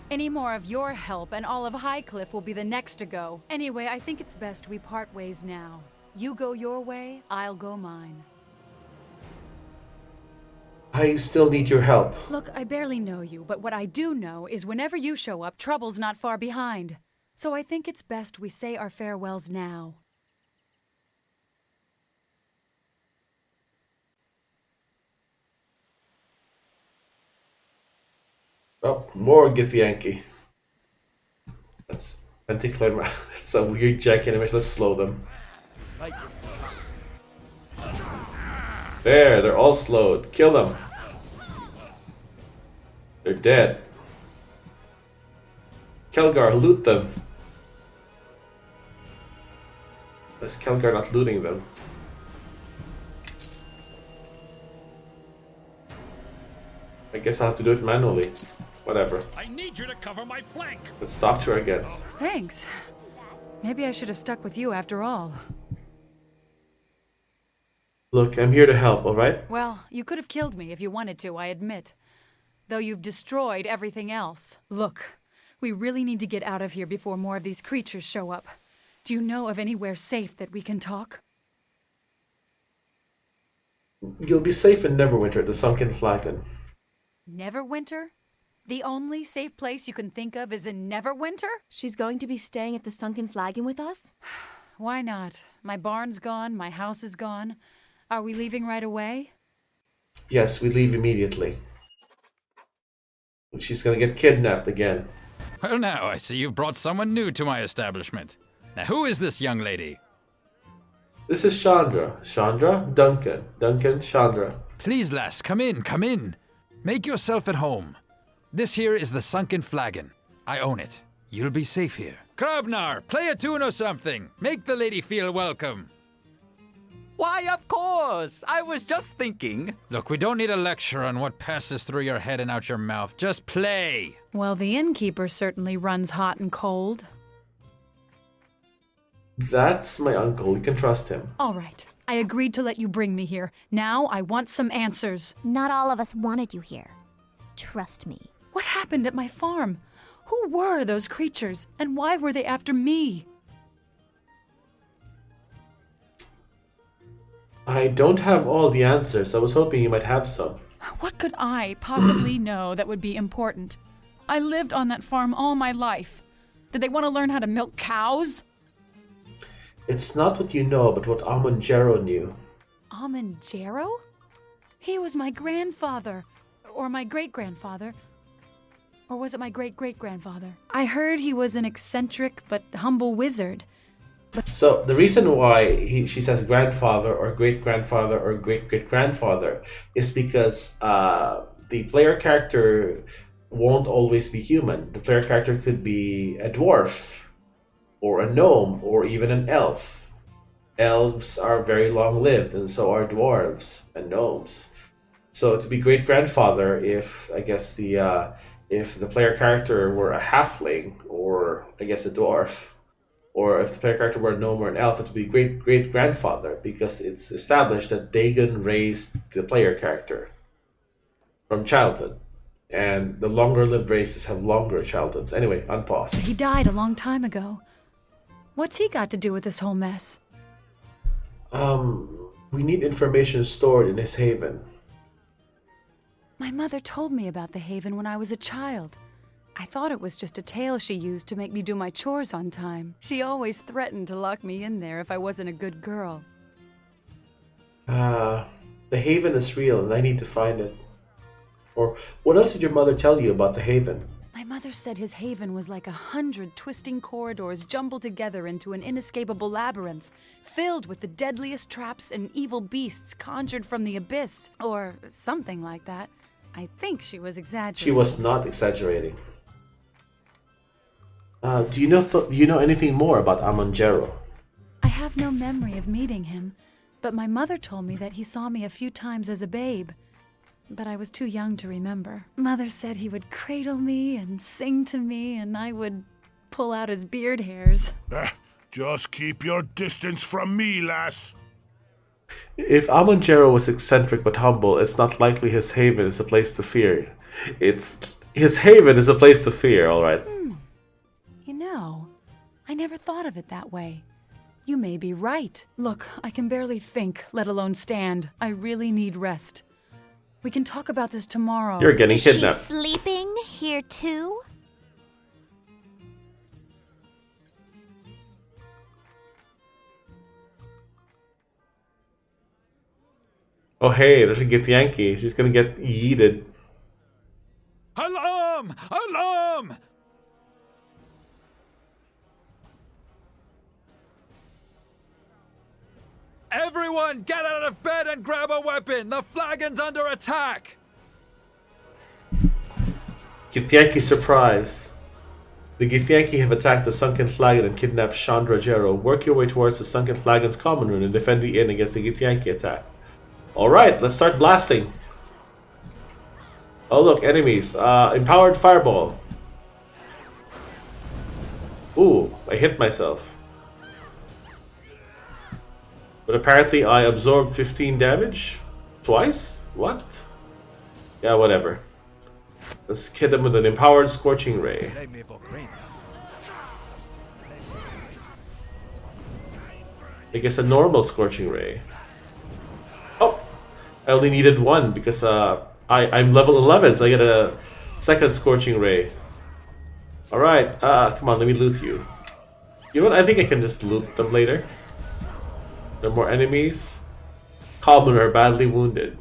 Any more of your help and all of Highcliff will be the next to go. Anyway, I think it's best we part ways now. You go your way, I'll go mine. I still need your help. Look, I barely know you, but what I do know is whenever you show up, trouble's not far behind. So I think it's best we say our farewells now. Oh, more Githyanki. That's anticlimactic. That's a weird jack animation. Let's slow them. There, they're all slowed. Kill them. They're dead. Kelgar, loot them. Why is Kelgar not looting them? I guess I'll have to do it manually. Whatever. I need you to cover my flank. Let's talk to her again. Thanks. Maybe I should have stuck with you after all. Look, I'm here to help, alright? Well, you could have killed me if you wanted to, I admit. Though you've destroyed everything else. Look, we really need to get out of here before more of these creatures show up. Do you know of anywhere safe that we can talk? You'll be safe in Neverwinter, the Sunken Flagon. Neverwinter? The only safe place you can think of is in Neverwinter? She's going to be staying at the Sunken Flagon with us? Why not? My barn's gone, my house is gone. Are we leaving right away? Yes, we leave immediately. She's gonna get kidnapped again. Well, now I see you've brought someone new to my establishment. Now, who is this young lady? This is Shandra. Shandra? Duncan. Duncan, Shandra. Please, lass, come in, come in. Make yourself at home. This here is the Sunken Flagon. I own it. You'll be safe here. Grabnar, play a tune or something. Make the lady feel welcome. Why, of course! I was just thinking. Look, we don't need a lecture on what passes through your head and out your mouth. Just play. Well, the innkeeper certainly runs hot and cold. That's my uncle. You can trust him. All right. I agreed to let you bring me here. Now I want some answers. Not all of us wanted you here. Trust me. What happened at my farm? Who were those creatures? And why were they after me? I don't have all the answers. I was hoping you might have some. What could I possibly know that would be important? I lived on that farm all my life. Did they want to learn how to milk cows? It's not what you know, but what Amonjero knew. Amonjero? He was my grandfather. Or my great-grandfather. Or was it my great-great-grandfather? I heard he was an eccentric but humble wizard. So the reason why she says grandfather or great-grandfather or great-great-grandfather is because the player character won't always be human. The player character could be a dwarf or a gnome or even an elf. Elves are very long-lived, and so are dwarves and gnomes. So to be great-grandfather, if the player character were a halfling or I guess a dwarf, or if the player character were a gnome or an elf, it would be great-great-grandfather, because it's established that Dagon raised the player character from childhood. And the longer-lived races have longer childhoods. Anyway, unpause. He died a long time ago. What's he got to do with this whole mess? We need information stored in his haven. My mother told me about the Haven when I was a child. I thought it was just a tale she used to make me do my chores on time. She always threatened to lock me in there if I wasn't a good girl. The Haven is real, and I need to find it. Or what else did your mother tell you about the Haven? My mother said his haven was like 100 twisting corridors jumbled together into an inescapable labyrinth, filled with the deadliest traps and evil beasts conjured from the abyss, or something like that. I think she was exaggerating. She was not exaggerating. Do you know anything more about Amonjero? I have no memory of meeting him, but my mother told me that he saw me a few times as a babe. But I was too young to remember. Mother said he would cradle me and sing to me, and I would pull out his beard hairs. Just keep your distance from me, lass. If Amonjero was eccentric but humble, it's not likely his haven is a place to fear. His haven is a place to fear, alright. You know, I never thought of it that way. You may be right. Look, I can barely think, let alone stand. I really need rest. We can talk about this tomorrow. You're getting Is kidnapped. she sleeping here too? Oh hey, there's a Githyanki. She's gonna get yeeted. Alarm! Alarm! Everyone, get out of bed and grab a weapon! The flagon's under attack! Githyanki surprise. The Githyanki have attacked the Sunken Flagon and kidnapped Shandra. Work your way towards the Sunken Flagon's common room and defend the inn against the Githyanki attack. Alright, let's start blasting. Oh look, enemies. Empowered fireball. Ooh, I hit myself. But apparently I absorbed 15 damage? Twice? What? Yeah, whatever. Let's hit them with an empowered scorching ray. I guess a normal scorching ray. Oh! I only needed one because I'm level 11, so I get a second scorching ray. Alright, come on, let me loot you. You know what, I think I can just loot them later. There are more enemies. Commoner badly wounded.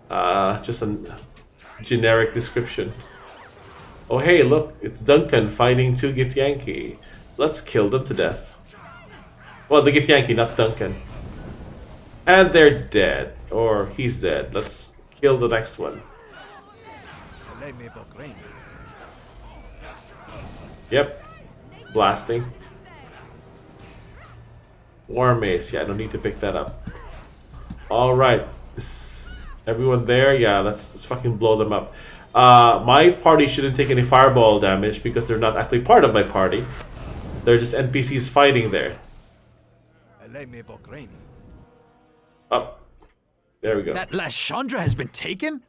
Just a generic description. Oh hey, look, it's Duncan fighting two Githyanki. Let's kill them to death. Well, the Githyanki, not Duncan. And they're dead. Or he's dead. Let's kill the next one. Yep. Blasting. War Mace. Yeah, I don't need to pick that up. Alright. Is everyone there? Yeah, let's fucking blow them up. My party shouldn't take any fireball damage because they're not actually part of my party. They're just NPCs fighting there. Oh. There we go. That last Shandra has been taken?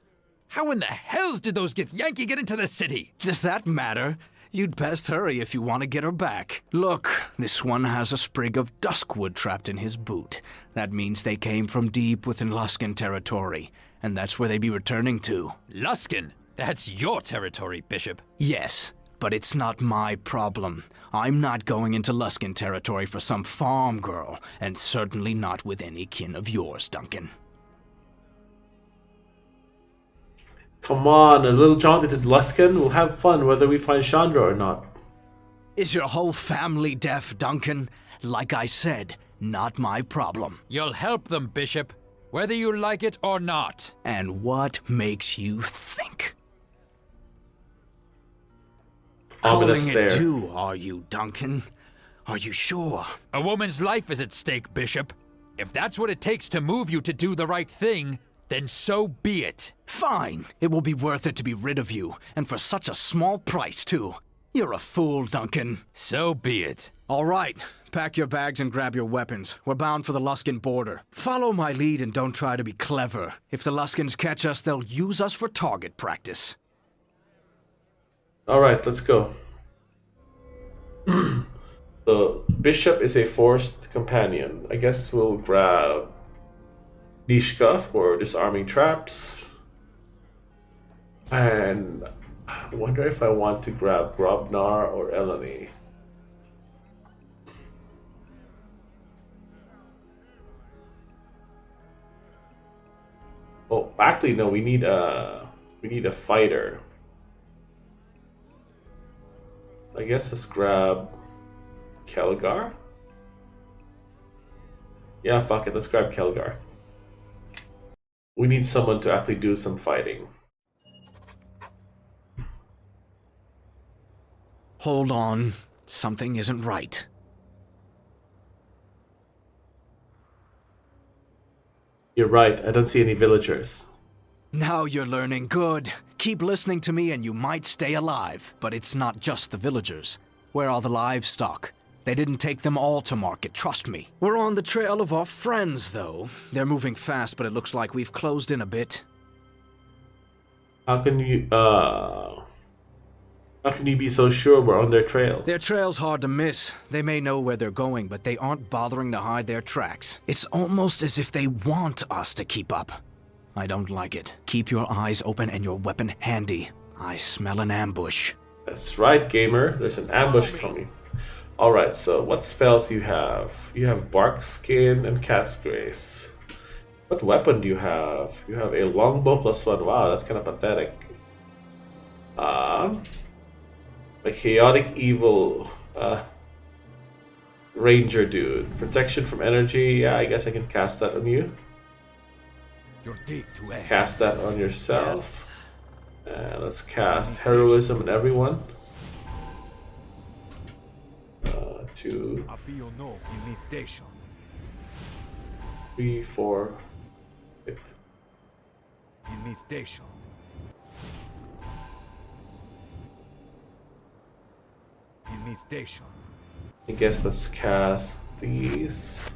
How in the hells did those Githyanki get into the city? Does that matter? You'd best hurry if you want to get her back. Look, this one has a sprig of duskwood trapped in his boot. That means they came from deep within Luskan territory, and that's where they be returning to. Luskan? That's your territory, Bishop. Yes, but it's not my problem. I'm not going into Luskan territory for some farm girl, and certainly not with any kin of yours, Duncan. Come on, a little jaunt into Luskan. We'll have fun whether we find Shandra or not. Is your whole family deaf, Duncan? Like I said, not my problem. You'll help them, Bishop, whether you like it or not. And what makes you think? Ominous Calling it stare. due, are you, Duncan? Are you sure? A woman's life is at stake, Bishop. If that's what it takes to move you to do the right thing, then so be it. Fine. It will be worth it to be rid of you, and for such a small price, too. You're a fool, Duncan. So be it. All right. Pack your bags and grab your weapons. We're bound for the Luskan border. Follow my lead and don't try to be clever. If the Luskans catch us, they'll use us for target practice. Alright, let's go. So, Bishop is a forced companion. I guess we'll grab Nishka for disarming traps. And I wonder if I want to grab Grobnar or Eleni. Oh, actually no, we need a fighter. I guess let's grab Kelgar. Yeah, fuck it, let's grab Kelgar. We need someone to actually do some fighting. Hold on. Something isn't right. You're right, I don't see any villagers. Now you're learning. Good. Keep listening to me and you might stay alive. But it's not just the villagers. Where are the livestock? They didn't take them all to market, trust me. We're on the trail of our friends, though. They're moving fast, but it looks like we've closed in a bit. How can you be so sure we're on their trail? Their trail's hard to miss. They may know where they're going, but they aren't bothering to hide their tracks. It's almost as if they want us to keep up. I don't like it. Keep your eyes open and your weapon handy. I smell an ambush. That's right, gamer. There's an ambush coming. Alright, so what spells you have? You have Bark Skin and Cat's Grace. What weapon do you have? You have a longbow +1. Wow, that's kind of pathetic. A chaotic evil ranger dude. Protection from energy. Yeah, I guess I can cast that on you. Cast that on yourself. Let's cast heroism on everyone. 2, 3, 4, 5. I guess let's cast these.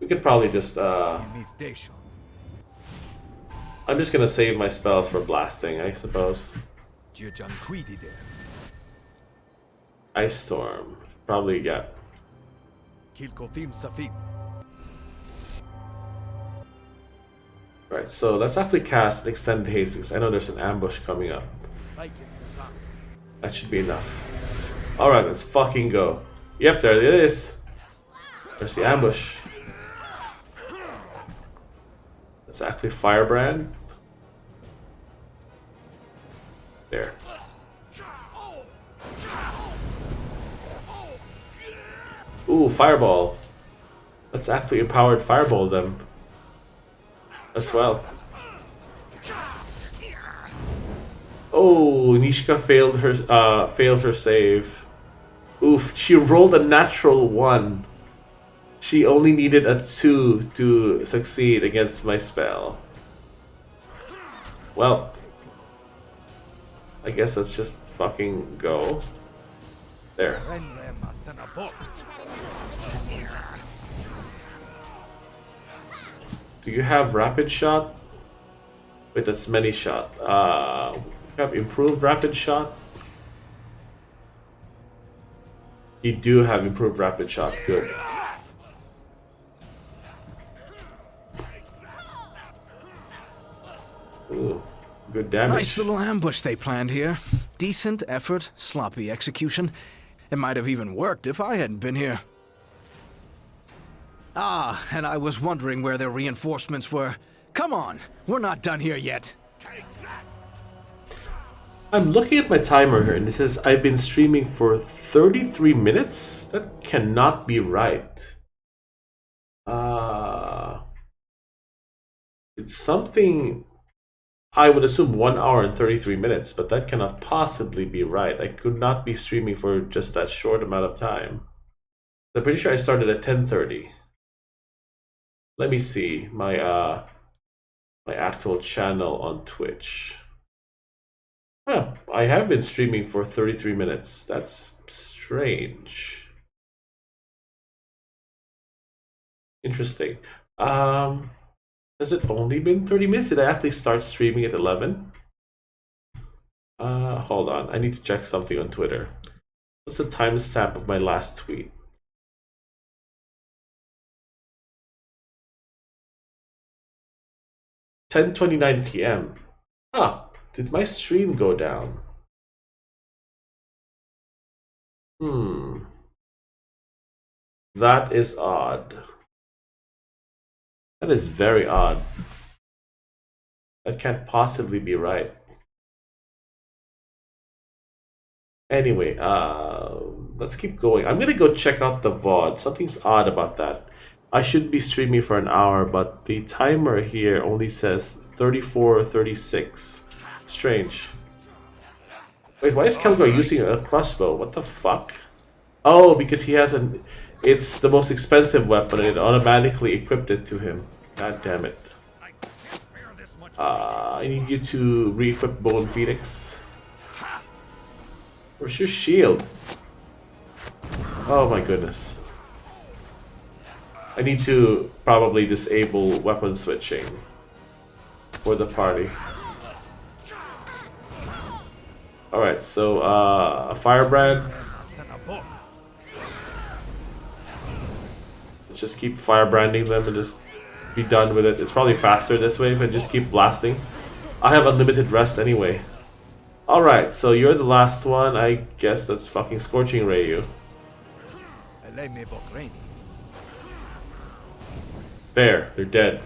We could probably just I'm just gonna save my spells for blasting, I suppose. Ice Storm. Probably get. Right, so let's actually cast Extended Haste because I know there's an ambush coming up. That should be enough. Alright, let's fucking go. Yep, there it is. There's the ambush. Let's actually Firebrand. There. Ooh, Fireball. Let's actually Empowered Fireball them as well. Oh, Nishka failed her save. Oof, she rolled a natural 1. She only needed a 2 to succeed against my spell. Well, I guess let's just fucking go. There. Do you have Rapid Shot? Wait, that's Many Shot. You have Improved Rapid Shot? You do have Improved Rapid Shot. Good. Ooh, good damage. Nice little ambush they planned here. Decent effort, sloppy execution. It might have even worked if I hadn't been here. Ah, and I was wondering where their reinforcements were. Come on, we're not done here yet. I'm looking at my timer here and it says I've been streaming for 33 minutes? That cannot be right. It's something... I would assume 1 hour and 33 minutes, but that cannot possibly be right. I could not be streaming for just that short amount of time. I'm pretty sure I started at 10:30. Let me see my my actual channel on Twitch. Huh, I have been streaming for 33 minutes. That's strange. Interesting. Has it only been 30 minutes? Did I actually start streaming at 11? Hold on. I need to check something on Twitter. What's the timestamp of my last tweet? (10:29 p.m.) Huh. Did my stream go down? That is odd. That is very odd. That can't possibly be right. Anyway, let's keep going. I'm gonna go check out the VOD. Something's odd about that. I should be streaming for an hour, but the timer here only says 34:36. Strange. Wait, why is Kelgar using a crossbow? What the fuck? Oh, because he has an... It's the most expensive weapon and it automatically equipped it to him. God damn it. I need you to re-equip Bone Phoenix. Where's your shield? Oh my goodness. I need to probably disable weapon switching for the party. Alright, so a Firebrand. Let's just keep firebranding them and just be done with it. It's probably faster this way if I just keep blasting. I have unlimited rest anyway. Alright, so you're the last one. I guess that's fucking Scorching Ray you. There, they're dead.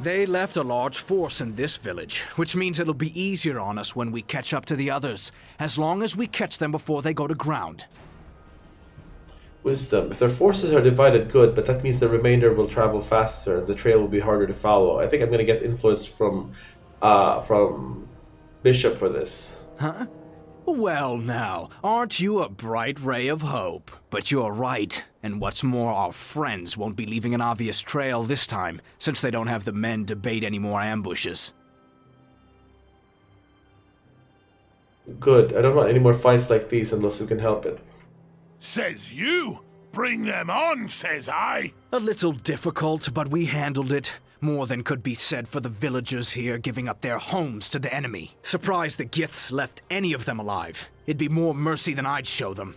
They left a large force in this village, which means it'll be easier on us when we catch up to the others, as long as we catch them before they go to ground. Wisdom. If their forces are divided, good, but that means the remainder will travel faster and the trail will be harder to follow. I think I'm going to get influence from Bishop for this. Huh? Well now, aren't you a bright ray of hope? But you're right. And what's more, our friends won't be leaving an obvious trail this time, since they don't have the men to bait any more ambushes. Good. I don't want any more fights like these unless we can help it. Says you. Bring them on, says I. A little difficult, but we handled it. More than could be said for the villagers here giving up their homes to the enemy. Surprised the Giths left any of them alive. It'd be more mercy than I'd show them.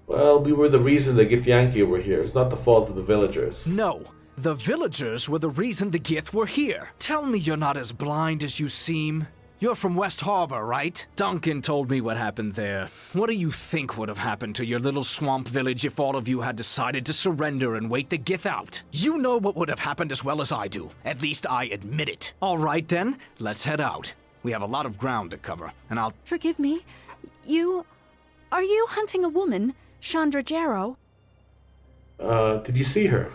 Well, we were the reason the Githyanki were here. It's not the fault of the villagers. No, the villagers were the reason the Gith were here. Tell me you're not as blind as you seem. You're from West Harbor, right? Duncan told me what happened there. What do you think would have happened to your little swamp village if all of you had decided to surrender and wait the Gith out? You know what would have happened as well as I do. At least I admit it. All right then, let's head out. We have a lot of ground to cover, and I'll... Forgive me. Are you hunting a woman, Shandra Jarrow? Did you see her?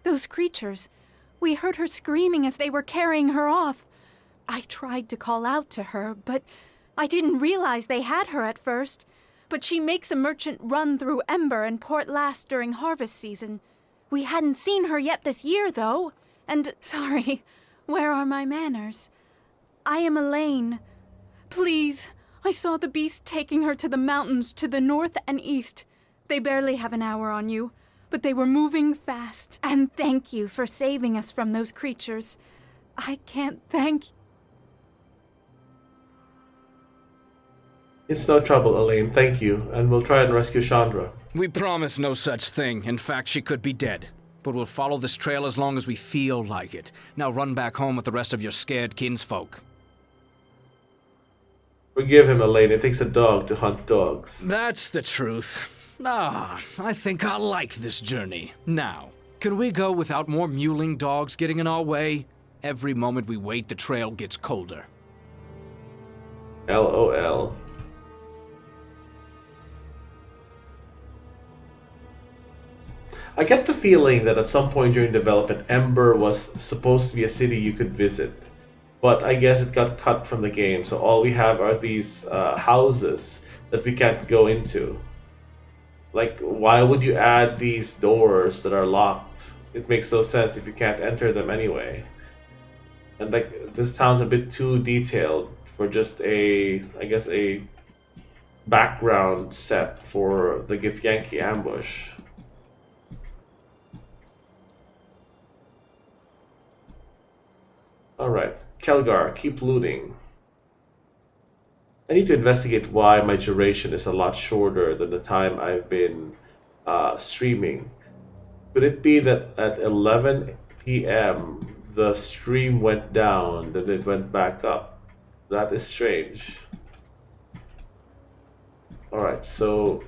Those creatures. We heard her screaming as they were carrying her off. I tried to call out to her, but I didn't realize they had her at first. But she makes a merchant run through Ember and Port Last during harvest season. We hadn't seen her yet this year, though. And, sorry, where are my manners? I am Elaine. Please, I saw the beast taking her to the mountains to the north and east. They barely have an hour on you, but they were moving fast. And thank you for saving us from those creatures. I can't thank you. It's no trouble, Elaine. Thank you. And we'll try and rescue Shandra. We promise no such thing. In fact, she could be dead. But we'll follow this trail as long as we feel like it. Now run back home with the rest of your scared kinsfolk. Forgive him, Elaine. It takes a dog to hunt dogs. That's the truth. I think I like this journey. Now, can we go without more mewling dogs getting in our way? Every moment we wait, the trail gets colder. LOL. I get the feeling that at some point during development, Ember was supposed to be a city you could visit. But I guess it got cut from the game, so all we have are these houses that we can't go into. Like, why would you add these doors that are locked? It makes no sense if you can't enter them anyway. And like, this town's a bit too detailed for just I guess a background set for the Githyanki ambush. Alright, Kelgar, keep looting. I need to investigate why my duration is a lot shorter than the time I've been streaming. Could it be that at 11 p.m. the stream went down, then it went back up? That is strange. Alright, so...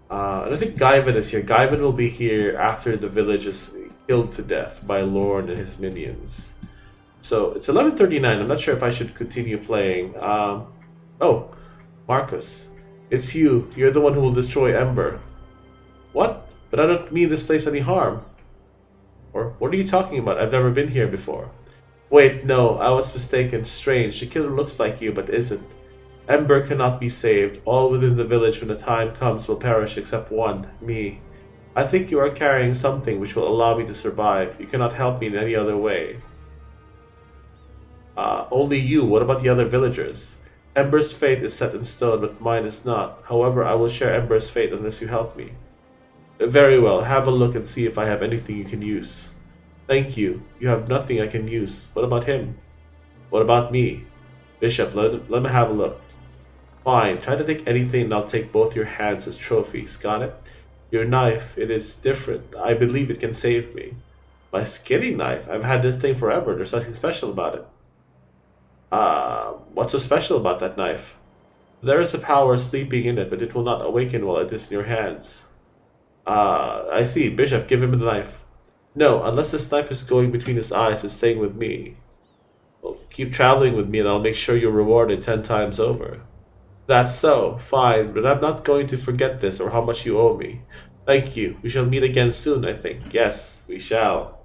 I don't think Guyven is here. Guyven will be here after the village is killed to death by Lorne and his minions. So, it's 11:39. I'm not sure if I should continue playing. Oh, Marcus. It's you. You're the one who will destroy Ember. What? But I don't mean this place any harm. Or, what are you talking about? I've never been here before. Wait, no, I was mistaken. Strange. The killer looks like you, but isn't. Ember cannot be saved. All within the village when the time comes will perish except one, me. I think you are carrying something which will allow me to survive. You cannot help me in any other way. Only you. What about the other villagers? Ember's fate is set in stone, but mine is not. However, I will share Ember's fate unless you help me. Very well. Have a look and see if I have anything you can use. Thank you. You have nothing I can use. What about him? What about me? Bishop, let me have a look. Fine. Try to take anything and I'll take both your hands as trophies. Got it? Your knife. It is different. I believe it can save me. My skinning knife? I've had this thing forever. There's nothing special about it. What's so special about that knife? There is a power sleeping in it, but it will not awaken while it is in your hands. I see. Bishop, give him the knife. No, unless this knife is going between his eyes, it's staying with me. Well, keep traveling with me and I'll make sure you're rewarded 10 times over. That's so. Fine, but I'm not going to forget this or how much you owe me. Thank you. We shall meet again soon, I think. Yes, we shall.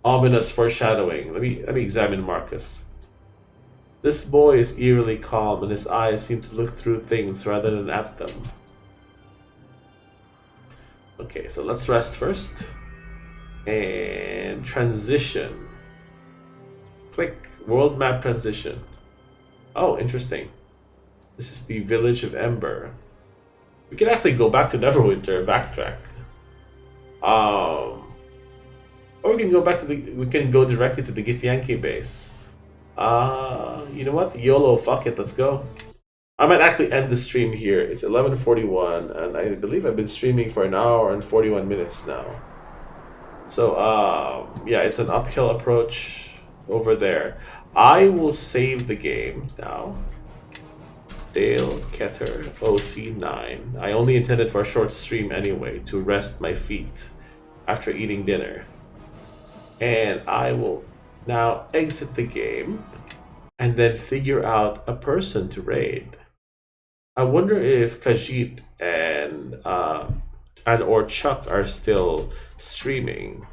Ominous foreshadowing. Let me examine Marcus. This boy is eerily calm and his eyes seem to look through things rather than at them. Okay, so let's rest first. And transition. Click world map transition. Oh, interesting. This is the village of Ember. We can actually go back to Neverwinter and backtrack. Or we can go back to we can go directly to the Githyanki base. You know what? YOLO, fuck it, let's go. I might actually end the stream here. It's 11:41 and I believe I've been streaming for an hour and 41 minutes now. So yeah, it's an uphill approach over there. I will save the game now. Dale Ketter OC9. I only intended for a short stream anyway, to rest my feet after eating dinner. And I will now exit the game and then figure out a person to raid. I wonder if Khajiit and or Chuck are still streaming.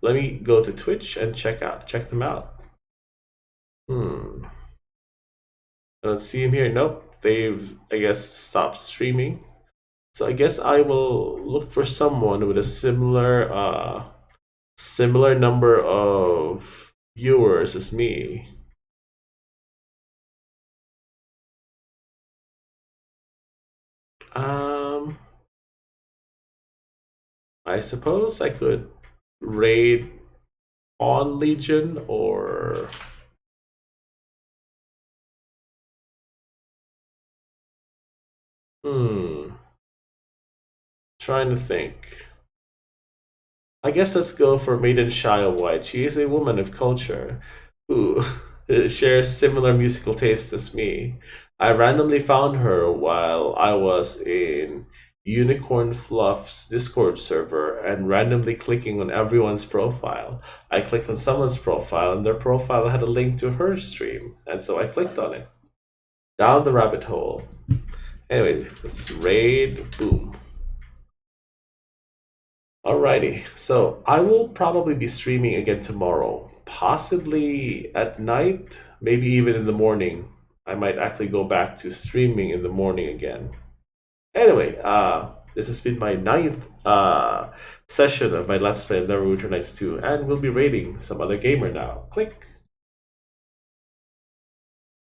Let me go to Twitch and check them out. I don't see him here. Nope, they've, I guess, stopped streaming. So I guess I will look for someone with a similar number of viewers as me. I suppose I could raid on Legion or trying to think. I guess let's go for Maiden Shia White. She is a woman of culture who shares similar musical tastes as me. I randomly found her while I was in Unicorn Fluff's Discord server and randomly clicking on everyone's profile. I clicked on someone's profile and their profile had a link to her stream, and so I clicked on it. Down the rabbit hole. Anyway, let's raid. Boom. Alrighty, so I will probably be streaming again tomorrow. Possibly at night, maybe even in the morning. I might actually go back to streaming in the morning again. Anyway, this has been my 9th session of my Let's Play of Neverwinter Nights 2, and we'll be raiding some other gamer now. Click!